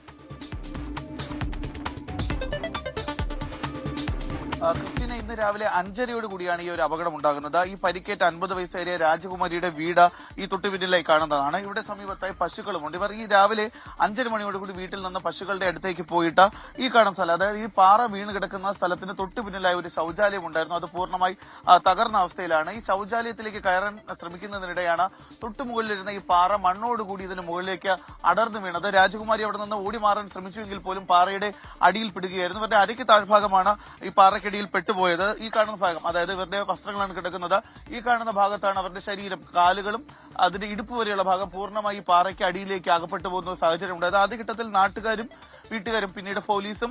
Speaker 3: ക്രിസ്റ്റീന, ഇന്ന് രാവിലെ 5:30 കൂടിയാണ് ഈ ഒരു അപകടം ഉണ്ടാകുന്നത്. ഈ പരിക്കേറ്റ 50 വയസ്സേറിയ രാജകുമാരിയുടെ വീട് ഈ തൊട്ടുപിന്നിലായി കാണുന്നതാണ്. ഇവിടെ സമീപത്തായി പശുക്കളുമുണ്ട്. ഇവർ ഈ രാവിലെ 5:30 മണിയോടുകൂടി വീട്ടിൽ നിന്ന് പശുക്കളുടെ അടുത്തേക്ക് പോയിട്ട് ഈ കാണുന്ന സ്ഥലം, അതായത് ഈ പാറ വീണ് കിടക്കുന്ന സ്ഥലത്തിന് തൊട്ടു പിന്നിലായി ഒരു ശൗചാലയം ഉണ്ടായിരുന്നു. അത് പൂർണ്ണമായി തകർന്ന അവസ്ഥയിലാണ്. ഈ ശൗചാലയത്തിലേക്ക് കയറാൻ ശ്രമിക്കുന്നതിനിടെയാണ് തൊട്ടുമുകളിലിരുന്ന ഈ പാറ മണ്ണോടുകൂടി ഇതിന് മുകളിലേക്ക് അടർന്നു വീണത്. രാജകുമാരി അവിടെ നിന്ന് ഓടി മാറാൻ ശ്രമിച്ചുവെങ്കിൽ പോലും പാറയുടെ അടിയിൽ പിടുകയായിരുന്നു. ഇവരുടെ അരയ്ക്ക് താഴ്ഭാഗമാണ് ഈ പാറയ്ക്കടിയിൽ പെട്ടുപോയത്. ഈ കാണുന്ന ഭാഗം, അതായത് ഇവരുടെ വസ്ത്രങ്ങളാണ് കിടക്കുന്നത്. ഈ കാണുന്ന ഭാഗത്താണ് അവരുടെ ശരീരം, കാലുകളും അതിന്റെ ഇടുപ്പ് വരെയുള്ള ഭാഗം പൂർണ്ണമായി പാറയ്ക്ക് അടിയിലേക്ക് അകപ്പെട്ടു പോകുന്ന സാഹചര്യം ഉണ്ടായത്. ആദ്യഘട്ടത്തിൽ നാട്ടുകാരും വീട്ടുകാരും പിന്നീട് പോലീസും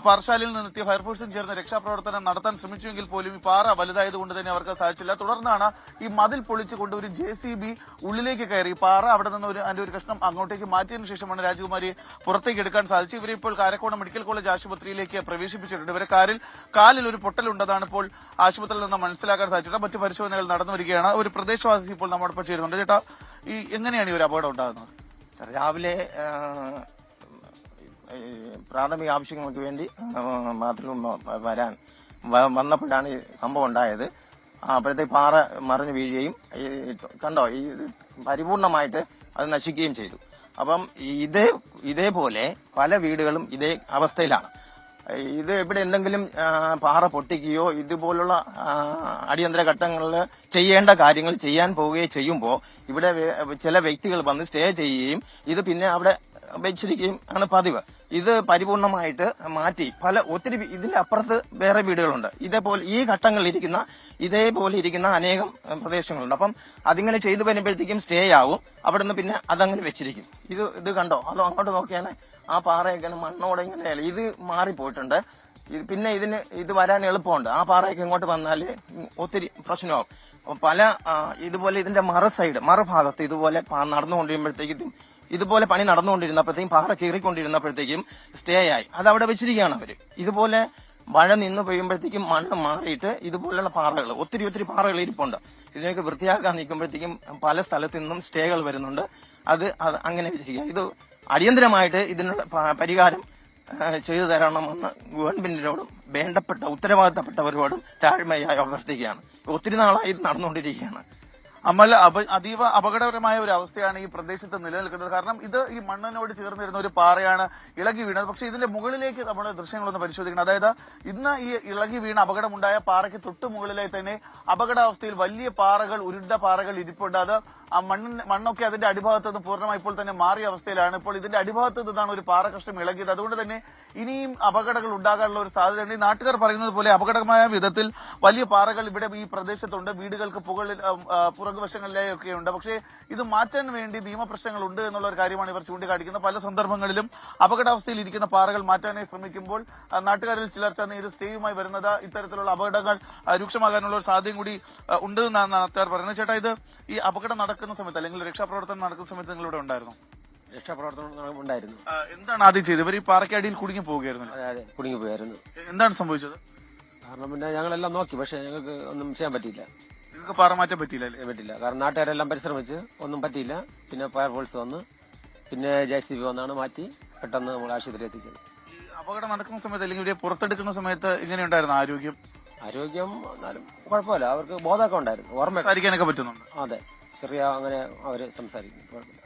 Speaker 3: പാറശാലയിൽ നിന്നെത്തിയ ഫയർഫോഴ്സും ചേർന്ന് രക്ഷാപ്രവർത്തനം നടത്താൻ ശ്രമിച്ചുവെങ്കിൽ പോലും ഈ പാറ വലുതായതുകൊണ്ട് തന്നെ അവർക്ക് സാധിച്ചില്ല. തുടർന്നാണ് ഈ മതിൽ പൊളിച്ചുകൊണ്ട് ഒരു JCB ഉള്ളിലേക്ക് കയറി പാറ അവിടെ നിന്ന് അതിന്റെ ഒരു കഷ്ണം അങ്ങോട്ടേക്ക് മാറ്റിയതിനു ശേഷമാണ് രാജകുമാരിയെ പുറത്തേക്ക് എടുക്കാൻ സാധിച്ചത്. ഇവരെ ഇപ്പോൾ കാരക്കോണം മെഡിക്കൽ കോളേജ് ആശുപത്രിയിലേക്ക് പ്രവേശിപ്പിച്ചിട്ടുണ്ട്. ഇവരെ കാലിൽ ഒരു പൊട്ടലുണ്ടെന്നാണ് ഇപ്പോൾ ആശുപത്രിയിൽ നിന്ന് മനസ്സിലാക്കാൻ സാധിച്ചിട്ടുണ്ട്. മറ്റു പരിശോധനകൾ നടന്നു വരികയാണ്. ഒരു പ്രദേശവാസി ഇപ്പോൾ നമ്മോടൊപ്പം ചേരുന്നുണ്ട്. ചേട്ടാ, ഈ എങ്ങനെയാണ് ഈ ഒരു അപകടം ഉണ്ടാകുന്നത്?
Speaker 12: രാവിലെ പ്രാഥമിക ആവശ്യങ്ങൾക്ക് വേണ്ടി ബാത്റൂം വന്നപ്പോഴാണ് ഈ സംഭവം ഉണ്ടായത്. അപ്പോഴത്തേക്ക് പാറ മറിഞ്ഞു വീഴുകയും കണ്ടോ ഈ പരിപൂർണമായിട്ട് അത് നശിക്കുകയും ചെയ്തു. അപ്പം ഇതേപോലെ പല വീടുകളും ഇതേ അവസ്ഥയിലാണ്. ഇത് ഇവിടെ എന്തെങ്കിലും പാറ പൊട്ടിക്കുകയോ ഇതുപോലുള്ള അടിയന്തര ഘട്ടങ്ങളിൽ ചെയ്യേണ്ട കാര്യങ്ങൾ ചെയ്യാൻ പോവുകയോ ചെയ്യുമ്പോൾ ഇവിടെ ചില വ്യക്തികൾ വന്ന് സ്റ്റേ ചെയ്യുകയും ഇത് പിന്നെ അവിടെ വെച്ചിരിക്കുകയും ആണ് പതിവ്. ഇത് പരിപൂർണമായിട്ട് മാറ്റി ഒത്തിരി ഇതിന്റെ അപ്പുറത്ത് വേറെ വീടുകളുണ്ട്. ഇതേപോലെ ഈ ഘട്ടങ്ങളിൽ ഇതേപോലെ ഇരിക്കുന്ന അനേകം പ്രദേശങ്ങളുണ്ട്. അപ്പം അതിങ്ങനെ ചെയ്തു വരുമ്പോഴത്തേക്കും സ്റ്റേ ആവും. അവിടെ നിന്ന് പിന്നെ അതങ്ങനെ വെച്ചിരിക്കും. ഇത് കണ്ടോ, അതോ അങ്ങോട്ട് നോക്കിയാൽ ആ പാറയൊക്കെ മണ്ണോടെ ഇങ്ങനെയല്ല, ഇത് മാറിപ്പോയിട്ടുണ്ട്. പിന്നെ ഇത് വരാൻ എളുപ്പമുണ്ട്. ആ പാറയൊക്കെ ഇങ്ങോട്ട് വന്നാൽ ഒത്തിരി പ്രശ്നമാവും. ഇതുപോലെ ഇതിന്റെ മറുഭാഗത്ത് ഇതുപോലെ നടന്നുകൊണ്ടിരുമ്പോഴത്തേക്കും ഇതുപോലെ പണി നടന്നുകൊണ്ടിരുന്നപ്പോഴത്തേക്കും പാറ കീറിക്കൊണ്ടിരുന്നപ്പോഴത്തേക്കും സ്റ്റേ ആയി. അത് അവിടെ വെച്ചിരിക്കുകയാണ് അവര്. ഇതുപോലെ മഴ നിന്ന് പെയ്യുമ്പോഴത്തേക്കും മണ്ണ് മാറിയിട്ട് ഇതുപോലുള്ള പാറകൾ ഒത്തിരി പാറകൾ ഇരിപ്പുണ്ട്. ഇതിനൊക്കെ വൃത്തിയാക്കാൻ നിൽക്കുമ്പോഴത്തേക്കും പല സ്ഥലത്തു നിന്നും സ്റ്റേകൾ വരുന്നുണ്ട്. അത് അങ്ങനെ വെച്ചിരിക്കുക. ഇത് അടിയന്തരമായിട്ട് ഇതിനുള്ള പരിഹാരം ചെയ്തു തരണമെന്ന് ഗവൺമെന്റിനോടും വേണ്ടപ്പെട്ട ഉത്തരവാദിത്തപ്പെട്ടവരോടും താഴ്മയായി അഭ്യർത്ഥിക്കുകയാണ്. ഒത്തിരി നാളായി ഇത് നടന്നുകൊണ്ടിരിക്കുകയാണ്.
Speaker 3: അമൽ, അതീവ അപകടകരമായ ഒരു അവസ്ഥയാണ് ഈ പ്രദേശത്ത് നിലനിൽക്കുന്നത്. കാരണം ഇത് ഈ മണ്ണിനോട് ചേർന്നിരുന്ന ഒരു പാറയാണ് ഇളകി വീണത്. പക്ഷെ ഇതിന്റെ മുകളിലേക്ക് നമ്മൾ ദൃശ്യങ്ങളൊന്ന് പരിശോധിക്കണം. അതായത് ഇന്ന് ഈ ഇളകി വീണ അപകടമുണ്ടായ പാറയ്ക്ക് തൊട്ടു മുകളിലായി തന്നെ അപകടാവസ്ഥയിൽ വലിയ പാറകൾ, ഉരുണ്ട പാറകൾ ഇരിപ്പുണ്ട്. അത് ആ മണ്ണൊക്കെ അതിന്റെ അടിഭാഗത്ത് നിന്ന് പൂർണ്ണമായി ഇപ്പോൾ തന്നെ മാറിയ അവസ്ഥയിലാണ്. ഇപ്പോൾ ഇതിന്റെ അടിഭാഗത്ത് നിന്നാണ് ഒരു പാറ കഷ്ണം ഇളകിയത്. അതുകൊണ്ട് തന്നെ ഇനിയും അപകടങ്ങൾ ഉണ്ടാകാനുള്ള ഒരു സാധ്യതയുണ്ട്. ഈ നാട്ടുകാർ പറയുന്നത് പോലെ അപകടകരമായ വിധത്തിൽ വലിയ പാറകൾ ഇവിടെ ഈ പ്രദേശത്തുണ്ട്. വീടുകൾക്ക് പുറകുവശങ്ങളിലേക്കൊക്കെ ഉണ്ട്. പക്ഷേ ഇത് മാറ്റാൻ വേണ്ടി നിയമപ്രശ്നങ്ങൾ ഉണ്ട് എന്നുള്ള ഒരു കാര്യമാണ് ഇവർ ചൂണ്ടിക്കാണിക്കുന്നത്. പല സന്ദർഭങ്ങളിലും അപകടാവസ്ഥയിൽ ഇരിക്കുന്ന പാറകൾ മാറ്റാനായി ശ്രമിക്കുമ്പോൾ നാട്ടുകാരിൽ ചിലർ തന്നെ ഇത് സ്റ്റേയുമായി വരുന്നത് ഇത്തരത്തിലുള്ള അപകടങ്ങൾ രൂക്ഷമാകാനുള്ള ഒരു സാധ്യതയും കൂടി ഉണ്ട് എന്നാണ് നാട്ടുകാർ പറയുന്നത്. ചേട്ടാ, ഇത് ഈ അപകടം നടക്കുന്ന സമയത്ത് അല്ലെങ്കിൽ രക്ഷാപ്രവർത്തനം നടക്കുന്ന സമയത്ത് നിങ്ങളിവിടെ ഉണ്ടായിരുന്നു?
Speaker 12: രക്ഷാപ്രവർത്തനം ഉണ്ടായിരുന്നു.
Speaker 3: എന്താണ് ആദ്യം ചെയ്തത്? ഇവർ ഈ പാറയ്ക്കടിയിൽ കുടുങ്ങി പോവുകയായിരുന്നു.
Speaker 12: അതെ, കുടുങ്ങി പോയായിരുന്നു.
Speaker 3: എന്താണ് സംഭവിച്ചത്?
Speaker 12: കാരണം പിന്നെ ഞങ്ങളെല്ലാം നോക്കി, പക്ഷെ ഞങ്ങൾക്ക് ഒന്നും ചെയ്യാൻ പറ്റിയില്ല.
Speaker 3: പാറ മാറ്റാൻ പറ്റില്ല.
Speaker 12: കാരണം നാട്ടുകാരെല്ലാം പരിശ്രമിച്ച് ഒന്നും പറ്റിയില്ല. പിന്നെ ഫയർഫോഴ്സ് വന്ന്
Speaker 13: പിന്നെ JCB വന്നാണ് മാറ്റി പെട്ടെന്ന് നമ്മൾ ആശുപത്രി എത്തിച്ചത്.
Speaker 3: അപകടം നടക്കുന്ന സമയത്ത് അല്ലെങ്കിൽ ഇവരെ പുറത്തെടുക്കുന്ന സമയത്ത് ഇങ്ങനെയുണ്ടായിരുന്നു ആരോഗ്യം
Speaker 13: എന്നാലും കുഴപ്പമില്ല, അവർക്ക് ബോധമൊക്കെ ഉണ്ടായിരുന്നു, ഓർമ്മ
Speaker 3: സംസാരിക്കാനൊക്കെ പറ്റുന്നുണ്ട്.
Speaker 13: അതെ, ചെറിയ അങ്ങനെ അവര് സംസാരിക്കും, കുഴപ്പമില്ല.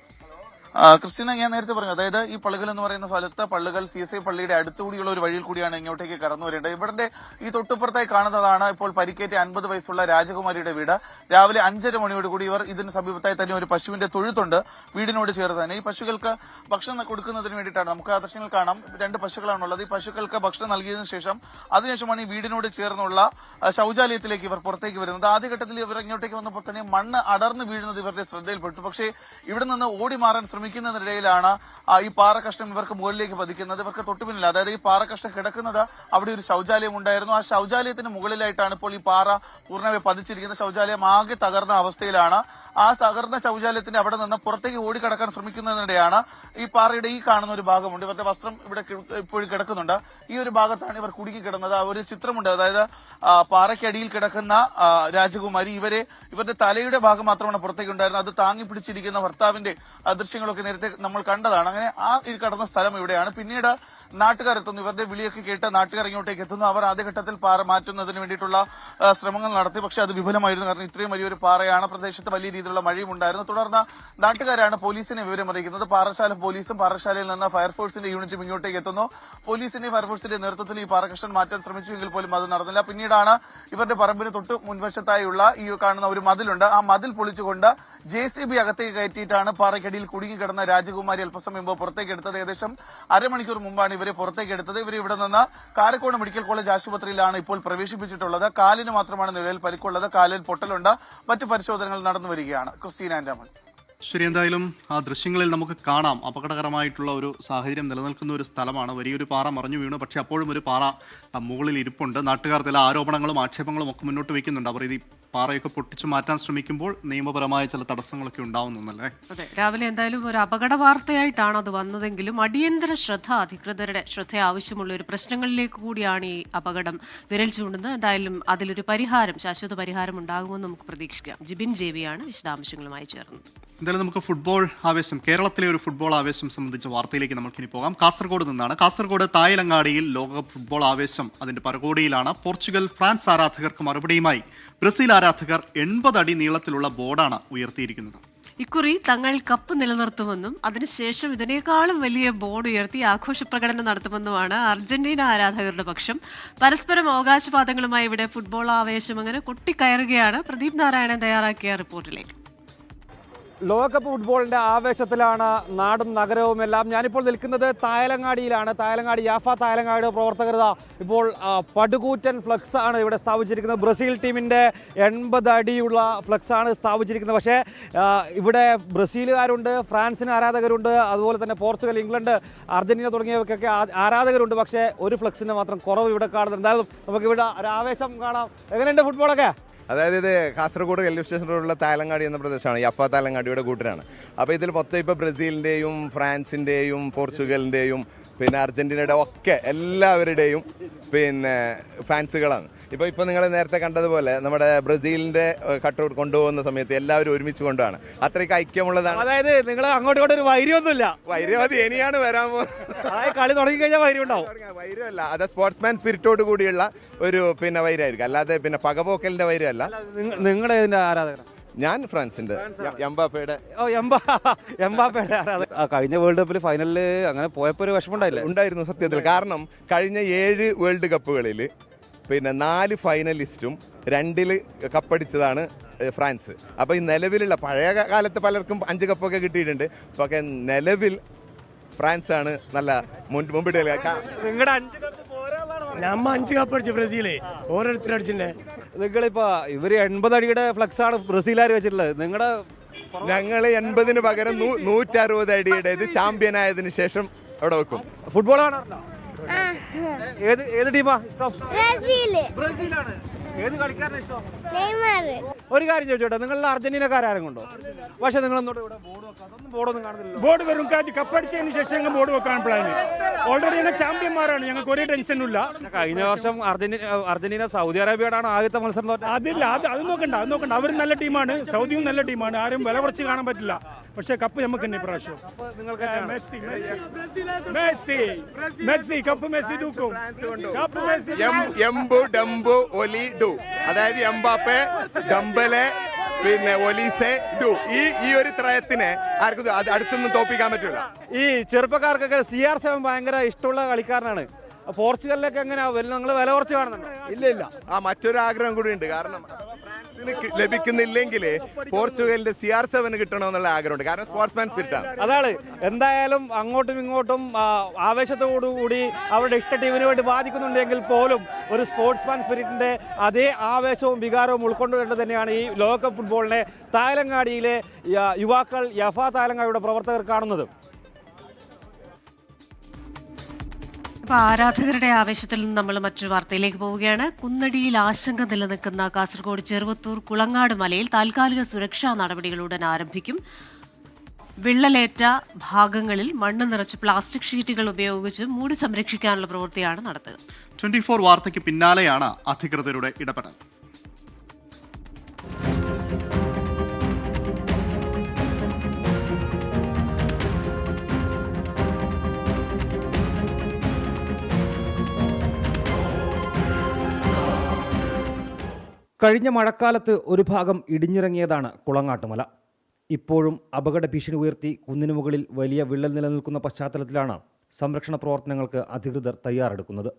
Speaker 3: ക്രിസ്ത്യന, ഞാൻ നേരത്തെ പറഞ്ഞു, അതായത് ഈ പള്ളികൾ എന്ന് പറയുന്ന സ്ഥലത്ത് പള്ളികൾ CSI പള്ളിയുടെ അടുത്തുകൂടിയുള്ള ഒരു വഴിയിൽ കൂടിയാണ് ഇങ്ങോട്ടേക്ക് കടന്നു വരേണ്ടത്. ഇവിടെ ഈ തൊട്ടുപുറത്തായി കാണുന്നതാണ് ഇപ്പോൾ പരിക്കേറ്റ 50 വയസ്സുള്ള രാജകുമാരിയുടെ വീട്. രാവിലെ 5:30 മണിയോടുകൂടി ഇവർ ഇതിന് സമീപത്തായി തന്നെ ഒരു പശുവിന്റെ തൊഴുത്തുണ്ട് വീടിനോട് ചേർന്ന് തന്നെ. ഈ പശുക്കൾക്ക് ഭക്ഷണം കൊടുക്കുന്നതിന് വേണ്ടിയിട്ടാണ്, നമുക്ക് ആ ദൃശ്യങ്ങൾ കാണാം, 2 പശുക്കളാണുള്ളത്. ഈ പശുക്കൾക്ക് ഭക്ഷണം നൽകിയതിനു ശേഷം അതിനുശേഷമാണ് ഈ വീടിനോട് ചേർന്നുള്ള ശൗചാലയത്തിലേക്ക് ഇവർ പുറത്തേക്ക് വരുന്നത്. ആദ്യഘട്ടത്തിൽ ഇവർ ഇങ്ങോട്ടേക്ക് വന്നപ്പോൾ തന്നെ മണ്ണ് അടർന്നു വീഴുന്നത് ഇവരുടെ ശ്രദ്ധയിൽപ്പെട്ടു. പക്ഷേ ഇവിടെ നിന്ന് ഓടി മാറാൻ ശ്രമിക്കുന്നതിനിടയിലാണ് ഈ പാറക്കഷ്ണം ഇവർക്ക് മുകളിലേക്ക് പതിക്കുന്നത്. ഇവർക്ക് തൊട്ടുപിന്നില്ല, അതായത് ഈ പാറക്കഷ്ണം കിടക്കുന്നത് അവിടെ ഒരു ശൗചാലയം ഉണ്ടായിരുന്നു. ആ ശൗചാലയത്തിന് മുകളിലായിട്ടാണ് ഇപ്പോൾ ഈ പാറ പൂർണ്ണമായി പതിച്ചിരിക്കുന്നത്. ശൗചാലയം ആകെ തകർന്ന അവസ്ഥയിലാണ്. ആ തകർന്ന ശൗചാലയത്തിന്റെ അവിടെ നിന്ന് പുറത്തേക്ക് ഓടിക്കടക്കാൻ ശ്രമിക്കുന്നതിനിടെയാണ് ഈ പാറയുടെ ഈ കാണുന്ന ഒരു ഭാഗമുണ്ട്, ഇവരുടെ വസ്ത്രം ഇവിടെ ഇപ്പോഴും കിടക്കുന്നുണ്ട്, ഈ ഒരു ഭാഗത്താണ് ഇവർ കുടുങ്ങി കിടന്നത്. ഒരു ചിത്രമുണ്ട്, അതായത് പാറയ്ക്കടിയിൽ കിടക്കുന്ന രാജകുമാരി, ഇവരുടെ തലയുടെ ഭാഗം മാത്രമാണ് പുറത്തേക്ക് ഉണ്ടായിരുന്നത്. അത് താങ്ങി പിടിച്ചിരിക്കുന്ന ഭർത്താവിന്റെ ദൃശ്യങ്ങളൊക്കെ നേരത്തെ നമ്മൾ കണ്ടതാണ്. അങ്ങനെ ആ കടന്ന സ്ഥലം ഇവിടെയാണ്. പിന്നീട് നാട്ടുകാർ എത്തുന്നു, ഇവരുടെ വിളിയൊക്കെ കേട്ട് നാട്ടുകാർ ഇങ്ങോട്ടേക്ക് എത്തുന്നു. അവർ ആദ്യഘട്ടത്തിൽ പാറ മാറ്റുന്നതിന് വേണ്ടിയിട്ടുള്ള ശ്രമങ്ങൾ നടത്തി, പക്ഷെ അത് വിഫലമായിരുന്നു. കാരണം ഇത്രയും വലിയൊരു പാറയാണ്, പ്രദേശത്ത് വലിയ രീതിയിലുള്ള മഴയും ഉണ്ടായിരുന്നു. തുടർന്ന് നാട്ടുകാരാണ് പോലീസിനെ വിവരം അറിയിക്കുന്നത്. പാറശാല പോലീസും പാറശാലയിൽ നിന്ന് ഫയർഫോഴ്സിന്റെ യൂണിറ്റും ഇങ്ങോട്ടേക്ക് എത്തുന്നു. പോലീസിന്റെ ഫയർഫോഴ്സിന്റെ നേതൃത്വത്തിൽ ഈ പാറക്കഷ്ണം മാറ്റാൻ ശ്രമിച്ചുവെങ്കിൽ പോലും അത് നടന്നില്ല. പിന്നീടാണ് ഇവരുടെ പറമ്പിന് തൊട്ട് മുൻവശത്തായുള്ള ഈ കാണുന്ന ഒരു മതിലുണ്ട്, ആ മതിൽ പൊളിച്ചുകൊണ്ട് JCB അകത്തേക്ക് കയറ്റിയിട്ടാണ് പാറയ്ക്കടിയിൽ കുടുങ്ങിക്കിടന്ന രാജകുമാരി അല്പസമയം മുമ്പ് പുറത്തേക്ക് എടുത്തത്. ഏകദേശം അരമണിക്കൂർ മുമ്പാണ് ഇവരെ പുറത്തേക്ക് എടുത്തത്. ഇവർ ഇവിടെ നിന്ന് കാരക്കോട് മെഡിക്കൽ കോളേജ് ആശുപത്രിയിലാണ് ഇപ്പോൾ പ്രവേശിപ്പിച്ചിട്ടുള്ളത്. കാലിന് മാത്രമാണ് നിലവിൽ പരിക്കുള്ളത്, കാലിൽ പൊട്ടലുണ്ട്, മറ്റു പരിശോധനകൾ നടന്നു വരികയാണ്. ക്രിസ്റ്റീന ആൻഡാമൻ.
Speaker 2: ശരി, എന്തായാലും ആ ദൃശ്യങ്ങളിൽ നമുക്ക് കാണാം അപകടകരമായിട്ടുള്ള ഒരു സാഹചര്യം നിലനിൽക്കുന്ന ഒരു സ്ഥലമാണ്. വലിയൊരു പാറ മറിഞ്ഞു വീണു, പക്ഷേ അപ്പോഴും ഒരു പാറ മുകളിൽ ഇരിപ്പുണ്ട്. നാട്ടുകാർ ചില ആരോപണങ്ങളും ആക്ഷേപങ്ങളും ഒക്കെ മുന്നോട്ട് വയ്ക്കുന്നുണ്ട്. അവർ ഇത് പാറയൊക്കെ പൊട്ടിച്ചു മാറ്റാൻ ശ്രമിക്കുമ്പോൾ നിയമപരമായ ചില തടസ്സങ്ങളൊക്കെ ഉണ്ടാവുന്നല്ലേ.
Speaker 1: അതെ, രാവിലെ എന്തായാലും ഒരു അപകട വാർത്തയായിട്ടാണ് അത് വന്നതെങ്കിലും അടിയന്തര ശ്രദ്ധ, അധികൃതരുടെ ശ്രദ്ധ ആവശ്യമുള്ള ഒരു പ്രശ്നങ്ങളിലേക്ക് കൂടിയാണ് ഈ അപകടം വിരൽ ചൂണ്ടുന്നത്. എന്തായാലും അതിലൊരു പരിഹാരം, ശാശ്വത പരിഹാരം ഉണ്ടാകുമെന്ന് നമുക്ക് പ്രതീക്ഷിക്കാം. ജിബിൻ ജേവിയാണ് വിശദാംശങ്ങളുമായി ചേർന്നത്.
Speaker 2: എന്തായാലും നമുക്ക് ഫുട്ബോൾ ആവേശം, കേരളത്തിലെ ഒരു ഫുട്ബോൾ ആവേശം സംബന്ധിച്ച വാർത്തയിലേക്ക് നമുക്കിനി പോകാം. കാസർഗോഡ് നിന്നാണ്. കാസർഗോഡ് തായലങ്ങാടിയിൽ ലോകകപ്പ് ഫുട്ബോൾ ആവേശം അതിന്റെ പരകോടിയിലാണ്. പോർച്ചുഗൽ ഫ്രാൻസ് ആരാധകർക്ക് മറുപടിയുമായി ബ്രസീൽ ആരാധകർ 80 അടി നീളത്തിലുള്ള ബോർഡാണ് ഉയർത്തിയിരിക്കുന്നത്.
Speaker 1: ഇക്കുറി തങ്ങൾ കപ്പ് നിലനിർത്തുമെന്നും അതിനുശേഷം ഇതിനേക്കാളും വലിയ ബോർഡ് ഉയർത്തി ആഘോഷ പ്രകടനം നടത്തുമെന്നുമാണ് അർജന്റീന ആരാധകരുടെ പക്ഷം. പരസ്പരം അവകാശവാദങ്ങളുമായി ഇവിടെ ഫുട്ബോൾ ആവേശം അങ്ങനെ കൊട്ടിക്കയറുകയാണ്. പ്രദീപ് നാരായണൻ തയ്യാറാക്കിയ റിപ്പോർട്ടിലേക്ക്.
Speaker 11: ലോകകപ്പ് ഫുട്ബോളിന്റെ ആവേശത്തിലാണ് നാടും നഗരവും എല്ലാം. ഞാനിപ്പോൾ നിൽക്കുന്നത് തായലങ്ങാടിയിലാണ്. തായലങ്ങാടി യാഫ തായലങ്ങാടിയുടെ പ്രവർത്തകർ ഇപ്പോൾ പടുകൂറ്റൻ ഫ്ലക്സ് ആണ് ഇവിടെ സ്ഥാപിച്ചിരിക്കുന്നത്. ബ്രസീൽ ടീമിന്റെ 80 അടിയുള്ള ഫ്ലക്സ് ആണ് സ്ഥാപിച്ചിരിക്കുന്നത്. പക്ഷേ ഇവിടെ ബ്രസീലുകാരുണ്ട്, ഫ്രാൻസിന് ആരാധകരുണ്ട്, അതുപോലെ തന്നെ പോർച്ചുഗൽ, ഇംഗ്ലണ്ട്, അർജന്റീന തുടങ്ങിയവർക്കൊക്കെ ആരാധകരുണ്ട്. പക്ഷേ ഒരു ഫ്ലക്സിന് മാത്രം കുറവ് ഇവിടെ കാണുന്നുണ്ട്. എന്തായാലും നമുക്കിവിടെ ഒരു ആവേശം കാണാം. എങ്ങനെയുണ്ട് ഫുട്ബോളൊക്കെ?
Speaker 14: അതായത് ഇത് കാസർഗോഡ് റെയിൽവേ സ്റ്റേഷൻ റോഡിലുള്ള തായലങ്ങാടി എന്ന പ്രദേശമാണ്, യഫ തായലങ്ങാടിയുടെ കൂട്ടരാണ്. അപ്പോൾ ഇതിൽ മൊത്തം ഇപ്പോൾ ബ്രസീലിൻ്റെയും ഫ്രാൻസിൻ്റെയും പോർച്ചുഗലിൻ്റെയും പിന്നെ അർജന്റീനയുടെ ഒക്കെ എല്ലാവരുടെയും പിന്നെ ഫാൻസുകളാണ്. ഇപ്പോൾ നിങ്ങൾ നേരത്തെ കണ്ടതുപോലെ നമ്മുടെ ബ്രസീലിന്റെ കട്ടൗട്ട് കൊണ്ടുപോകുന്ന സമയത്ത് എല്ലാവരും ഒരുമിച്ച് കൊണ്ടാണ്, അത്രയ്ക്ക് ഐക്യമുള്ളതാണ്.
Speaker 11: അതായത് നിങ്ങൾ അങ്ങോട്ടും ഇങ്ങോട്ടും ഒരു വൈര്യമൊന്നുമില്ല.
Speaker 14: വൈര്യമതി ഇനിയാണ് വരാൻ പോകുന്നത്.
Speaker 11: കളി തുടങ്ങി കഴിഞ്ഞാൽ വൈര്യം ഉണ്ടാവും.
Speaker 14: വൈര്യമല്ല, അത് സ്പോർട്സ്മാൻ സ്പിരിറ്റോട് കൂടിയുള്ള ഒരു പിന്നെ വൈരായിരിക്കും, അല്ലാതെ പിന്നെ പകപോക്കലിന്റെ വൈരമല്ല.
Speaker 11: നിങ്ങളുടെ ഇതിന്റെ ആരാധകരാണ്?
Speaker 14: ഞാൻ ഫ്രാൻസിന്റെ എംബാപ്പയുടെ
Speaker 11: ആരാധകർ. കഴിഞ്ഞ വേൾഡ് കപ്പിൽ ഫൈനലിൽ അങ്ങനെ പോയപ്പോൾ ഒരു വിഷമമുണ്ടായില്ല?
Speaker 14: ഉണ്ടായിരുന്നു സത്യത്തിൽ. കാരണം കഴിഞ്ഞ 7 വേൾഡ് കപ്പുകളിൽ പിന്നെ 4 ഫൈനലിസ്റ്റും 2 കപ്പടിച്ചതാണ് ഫ്രാൻസ്. അപ്പോൾ ഈ നിലവിലുള്ള പഴയ കാലത്ത് പലർക്കും 5 കപ്പൊക്കെ കിട്ടിയിട്ടുണ്ട്. പക്ഷേ നിലവിൽ ഫ്രാൻസാണ് നല്ല മുമ്പിട്ട്.
Speaker 11: നിങ്ങളുടെ 5
Speaker 15: കപ്പ് അടിച്ചു ബ്രസീല്, ഓരോരുത്തരും അടിച്ചിട്ടുണ്ട്.
Speaker 11: നിങ്ങളിപ്പോ ഇവര് 80 അടിയുടെ ഫ്ലക്സ് ആണ് ബ്രസീലുകാർ വെച്ചിട്ടുള്ളത്. നിങ്ങളുടെ
Speaker 14: ഞങ്ങൾ 80-ന് പകരം 160 അടിയുടേത് ചാമ്പ്യൻ ആയതിനു ശേഷം അവിടെ വെക്കും.
Speaker 11: ഫുട്ബോൾ കാണാറുണ്ടോ? ഏത് ടീമാ ഇഷ്ടം? ബ്രസീലാണ്. ഏത് കളിക്കാരനെ ഇഷ്ടം? ഒരു കാര്യം ചോദിച്ചോട്ടെ, നിങ്ങളുടെ അർജന്റീനക്കാരും കൊണ്ടോ? പക്ഷെ നിങ്ങൾ ബോർഡൊന്നും കാണുന്നില്ല.
Speaker 15: ബോർഡ് വരും, കപ്പടിച്ചതിന് ശേഷം ബോർഡ് വെക്കാൻ പ്ലാൻ. ഓൾറെഡി ഞങ്ങൾ ചാമ്പ്യന്മാരാണ്, ഞങ്ങൾക്ക് ഒരു ടെൻഷനും ഇല്ല.
Speaker 11: കഴിഞ്ഞ വർഷം അർജന്റീന സൗദി അറേബ്യയോടാണ് ആദ്യത്തെ മത്സരം.
Speaker 15: അതില്ല, അത് നോക്കണ്ട. അവർ നല്ല ടീമാണ്, സൗദിയും നല്ല ടീമാണ്. ആരും വില കുറച്ച് കാണാൻ പറ്റില്ല. പക്ഷേ കപ്പ് നമുക്ക് തന്നെ ഇപ്രാവശ്യം മെസ്സി മെസ്സി കപ്പ് മെസ്സി തൂക്കും കപ്പ് മെസ്സി
Speaker 14: എംബു ഡംബു ഒലി ഡു, അതായത് എംബാപ്പെ, ഡംബലെ, പിന്നെ ഒലീസെ, ഡു, ഈ ഒരു ത്രയത്തിനെ ആർക്കും അടുത്തൊന്നും തോപ്പിക്കാൻ പറ്റില്ല.
Speaker 16: ഈ ചെറുപ്പക്കാർക്കൊക്കെ CR7 ഭയങ്കര ഇഷ്ടമുള്ള കളിക്കാരനാണ്. പോർച്ചുഗലിലൊക്കെ എങ്ങനെയാ നിങ്ങൾ വില കുറച്ച് കാണുന്നുണ്ടോ?
Speaker 14: ഇല്ല, ആ മറ്റൊരു ആഗ്രഹം കൂടി ഉണ്ട്. കാരണം ലഭിക്കുന്നില്ലെങ്കിൽ പോർച്ചുഗലിന്റെ CR7 കിട്ടണമെന്നുള്ള ആഗ്രഹമുണ്ട്. കാരണം സ്പോർട്സ്മാൻ സ്പിരിറ്റാണ്.
Speaker 16: അതാണ് എന്തായാലും അങ്ങോട്ടും ഇങ്ങോട്ടും ആവേശത്തോടുകൂടി അവരുടെ ഇഷ്ട ടീമിന് വേണ്ടി ബാധിക്കുന്നുണ്ടെങ്കിൽ പോലും ഒരു സ്പോർട്സ്മാൻ സ്പിരിറ്റിന്റെ അതേ ആവേശവും വികാരവും ഉൾക്കൊണ്ടുകൊണ്ട് തന്നെയാണ് ഈ ലോകകപ്പ് ഫുട്ബോളിനെ തായലങ്ങാടിയിലെ യുവാക്കൾ യഫ തായലങ്ങാടിയുടെ പ്രവർത്തകർ കാണുന്നത്.
Speaker 1: അപ്പോൾ ആരാധകരുടെ ആവേശത്തിൽ നിന്ന് നമ്മൾ മറ്റൊരു വാർത്തയിലേക്ക് പോവുകയാണ്. കുന്നടിയിൽ ആശങ്ക നിലനിൽക്കുന്ന കാസർഗോഡ് ചെറുവത്തൂർ കുളങ്ങാട് മലയിൽ താൽക്കാലിക സുരക്ഷാ നടപടികൾ ഉടൻ ആരംഭിക്കും. വിള്ളലേറ്റ ഭാഗങ്ങളിൽ മണ്ണ് നിറച്ച് പ്ലാസ്റ്റിക് ഷീറ്റുകൾ ഉപയോഗിച്ച് മൂടി സംരക്ഷിക്കാനുള്ള പ്രവൃത്തിയാണ് നടത്തുക.
Speaker 2: 24 വാർത്തയ്ക്ക് പിന്നാലെയാണ് അധികൃതരുടെ ഇടപെടൽ.
Speaker 11: കഴിഞ്ഞ മഴക്കാലത്ത് ഒരു ഭാഗം ഇടിഞ്ഞിറങ്ങിയതാണ് കുളങ്ങാട്ടുമല. ഇപ്പോഴും അപകട ഭീഷണി ഉയർത്തി കുന്നിനു മുകളിൽ വലിയ വിള്ളൽ നിലനിൽക്കുന്ന പശ്ചാത്തലത്തിലാണ് സംരക്ഷണ പ്രവർത്തനങ്ങൾക്ക് അധികൃതർ തയ്യാറെടുക്കുന്നത്.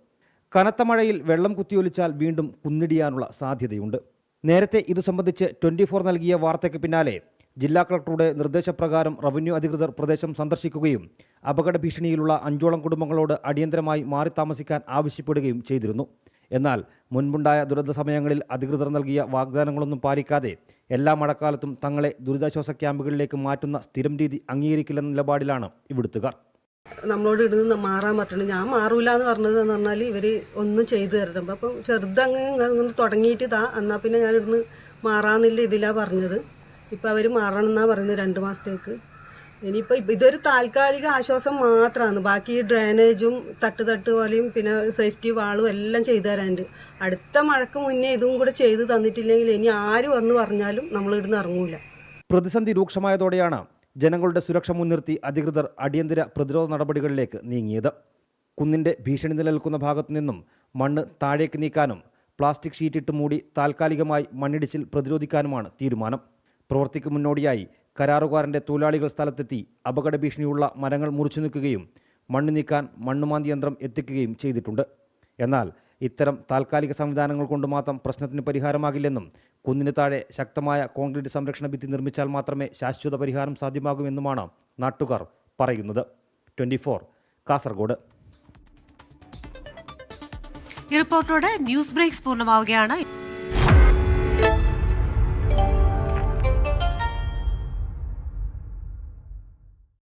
Speaker 11: കനത്ത മഴയിൽ വെള്ളം കുത്തിയൊലിച്ചാൽ വീണ്ടും കുന്നിടിയാനുള്ള സാധ്യതയുണ്ട്. നേരത്തെ ഇതു സംബന്ധിച്ച് 24 നൽകിയ വാർത്തയ്ക്ക് പിന്നാലെ ജില്ലാ കളക്ടറുടെ നിർദ്ദേശപ്രകാരം റവന്യൂ അധികൃതർ പ്രദേശം സന്ദർശിക്കുകയും അപകട ഭീഷണിയിലുള്ള 5ഓളം കുടുംബങ്ങളോട് അടിയന്തരമായി മാറി താമസിക്കാൻ ആവശ്യപ്പെടുകയും ചെയ്തിരുന്നു. എന്നാൽ മുൻപുണ്ടായ ദുരന്ത സമയങ്ങളിൽ അധികൃതർ നൽകിയ വാഗ്ദാനങ്ങളൊന്നും പാലിക്കാതെ എല്ലാ മഴക്കാലത്തും തങ്ങളെ ദുരിതാശ്വാസ ക്യാമ്പുകളിലേക്ക് മാറ്റുന്ന സ്ഥിരം രീതി അംഗീകരിക്കില്ലെന്ന നിലപാടിലാണ് ഇവിടുത്തുകാർ.
Speaker 17: നമ്മളോട് ഇടുന്ന് മാറാൻ പറ്റണം, ഞാൻ മാറൂല എന്ന് പറഞ്ഞതെന്ന് പറഞ്ഞാൽ ഇവർ ഒന്നും ചെയ്തു തരണം. അപ്പം ചെറുതങ്ങ് തുടങ്ങിയിട്ട് എന്നാൽ പിന്നെ ഞാൻ ഇവിടുന്ന് മാറാന്നില്ല ഇതിലാണ് പറഞ്ഞത്. ഇപ്പം അവർ മാറണം എന്നാണ് പറയുന്നത് 2 മാസത്തേക്ക്. ഇനിയിപ്പോൾ ഇതൊരു താൽക്കാലിക ആശ്വാസം മാത്രമാണ്. ബാക്കി ഡ്രെയിനേജും തട്ട് പോലെയും പിന്നെ സേഫ്റ്റി വാളും എല്ലാം ചെയ്തു തരാനുണ്ട്. അടുത്ത മഴക്ക് മുന്നേ ഇതും കൂടെ ചെയ്തു തന്നിട്ടില്ലെങ്കിൽ ഇനി ആര് വന്ന് പറഞ്ഞാലും നമ്മൾ ഇവിടുന്ന് ഇറങ്ങൂല.
Speaker 11: പ്രതിസന്ധി രൂക്ഷമായതോടെയാണ് ജനങ്ങളുടെ സുരക്ഷ മുൻനിർത്തി അധികൃതർ അടിയന്തര പ്രതിരോധ നടപടികളിലേക്ക് നീങ്ങിയത്. കുന്നിൻ്റെ ഭീഷണി നിലനിൽക്കുന്ന ഭാഗത്തു നിന്നും മണ്ണ് താഴേക്ക് നീക്കാനും പ്ലാസ്റ്റിക് ഷീറ്റിട്ട് മൂടി താൽക്കാലികമായി മണ്ണിടിച്ചിൽ പ്രതിരോധിക്കാനുമാണ് തീരുമാനം. പ്രവൃത്തിക്ക് മുന്നോടിയായി കരാറുകാരൻ്റെ തൊഴിലാളികൾ സ്ഥലത്തെത്തി അപകട ഭീഷണിയുള്ള മരങ്ങൾ മുറിച്ചു നീക്കുകയും മണ്ണ് നീക്കാൻ മണ്ണുമാന്തി യന്ത്രം എത്തിക്കുകയും ചെയ്തിട്ടുണ്ട്. എന്നാൽ ഇത്തരം താൽക്കാലിക സംവിധാനങ്ങൾ കൊണ്ട് മാത്രം പ്രശ്നത്തിന് പരിഹാരമാകില്ലെന്നും കുന്നിന് താഴെ ശക്തമായ കോൺക്രീറ്റ് സംരക്ഷണ ഭിത്തി നിർമ്മിച്ചാൽ മാത്രമേ ശാശ്വത പരിഹാരം സാധ്യമാകുമെന്നുമാണ് നാട്ടുകാർ പറയുന്നത്. 24 കാസർഗോഡ്.
Speaker 1: ഈ റിപ്പോർട്ടോടെ ന്യൂസ് ബ്രേക്സ് പൂർണ്ണമാവുകയാണ്.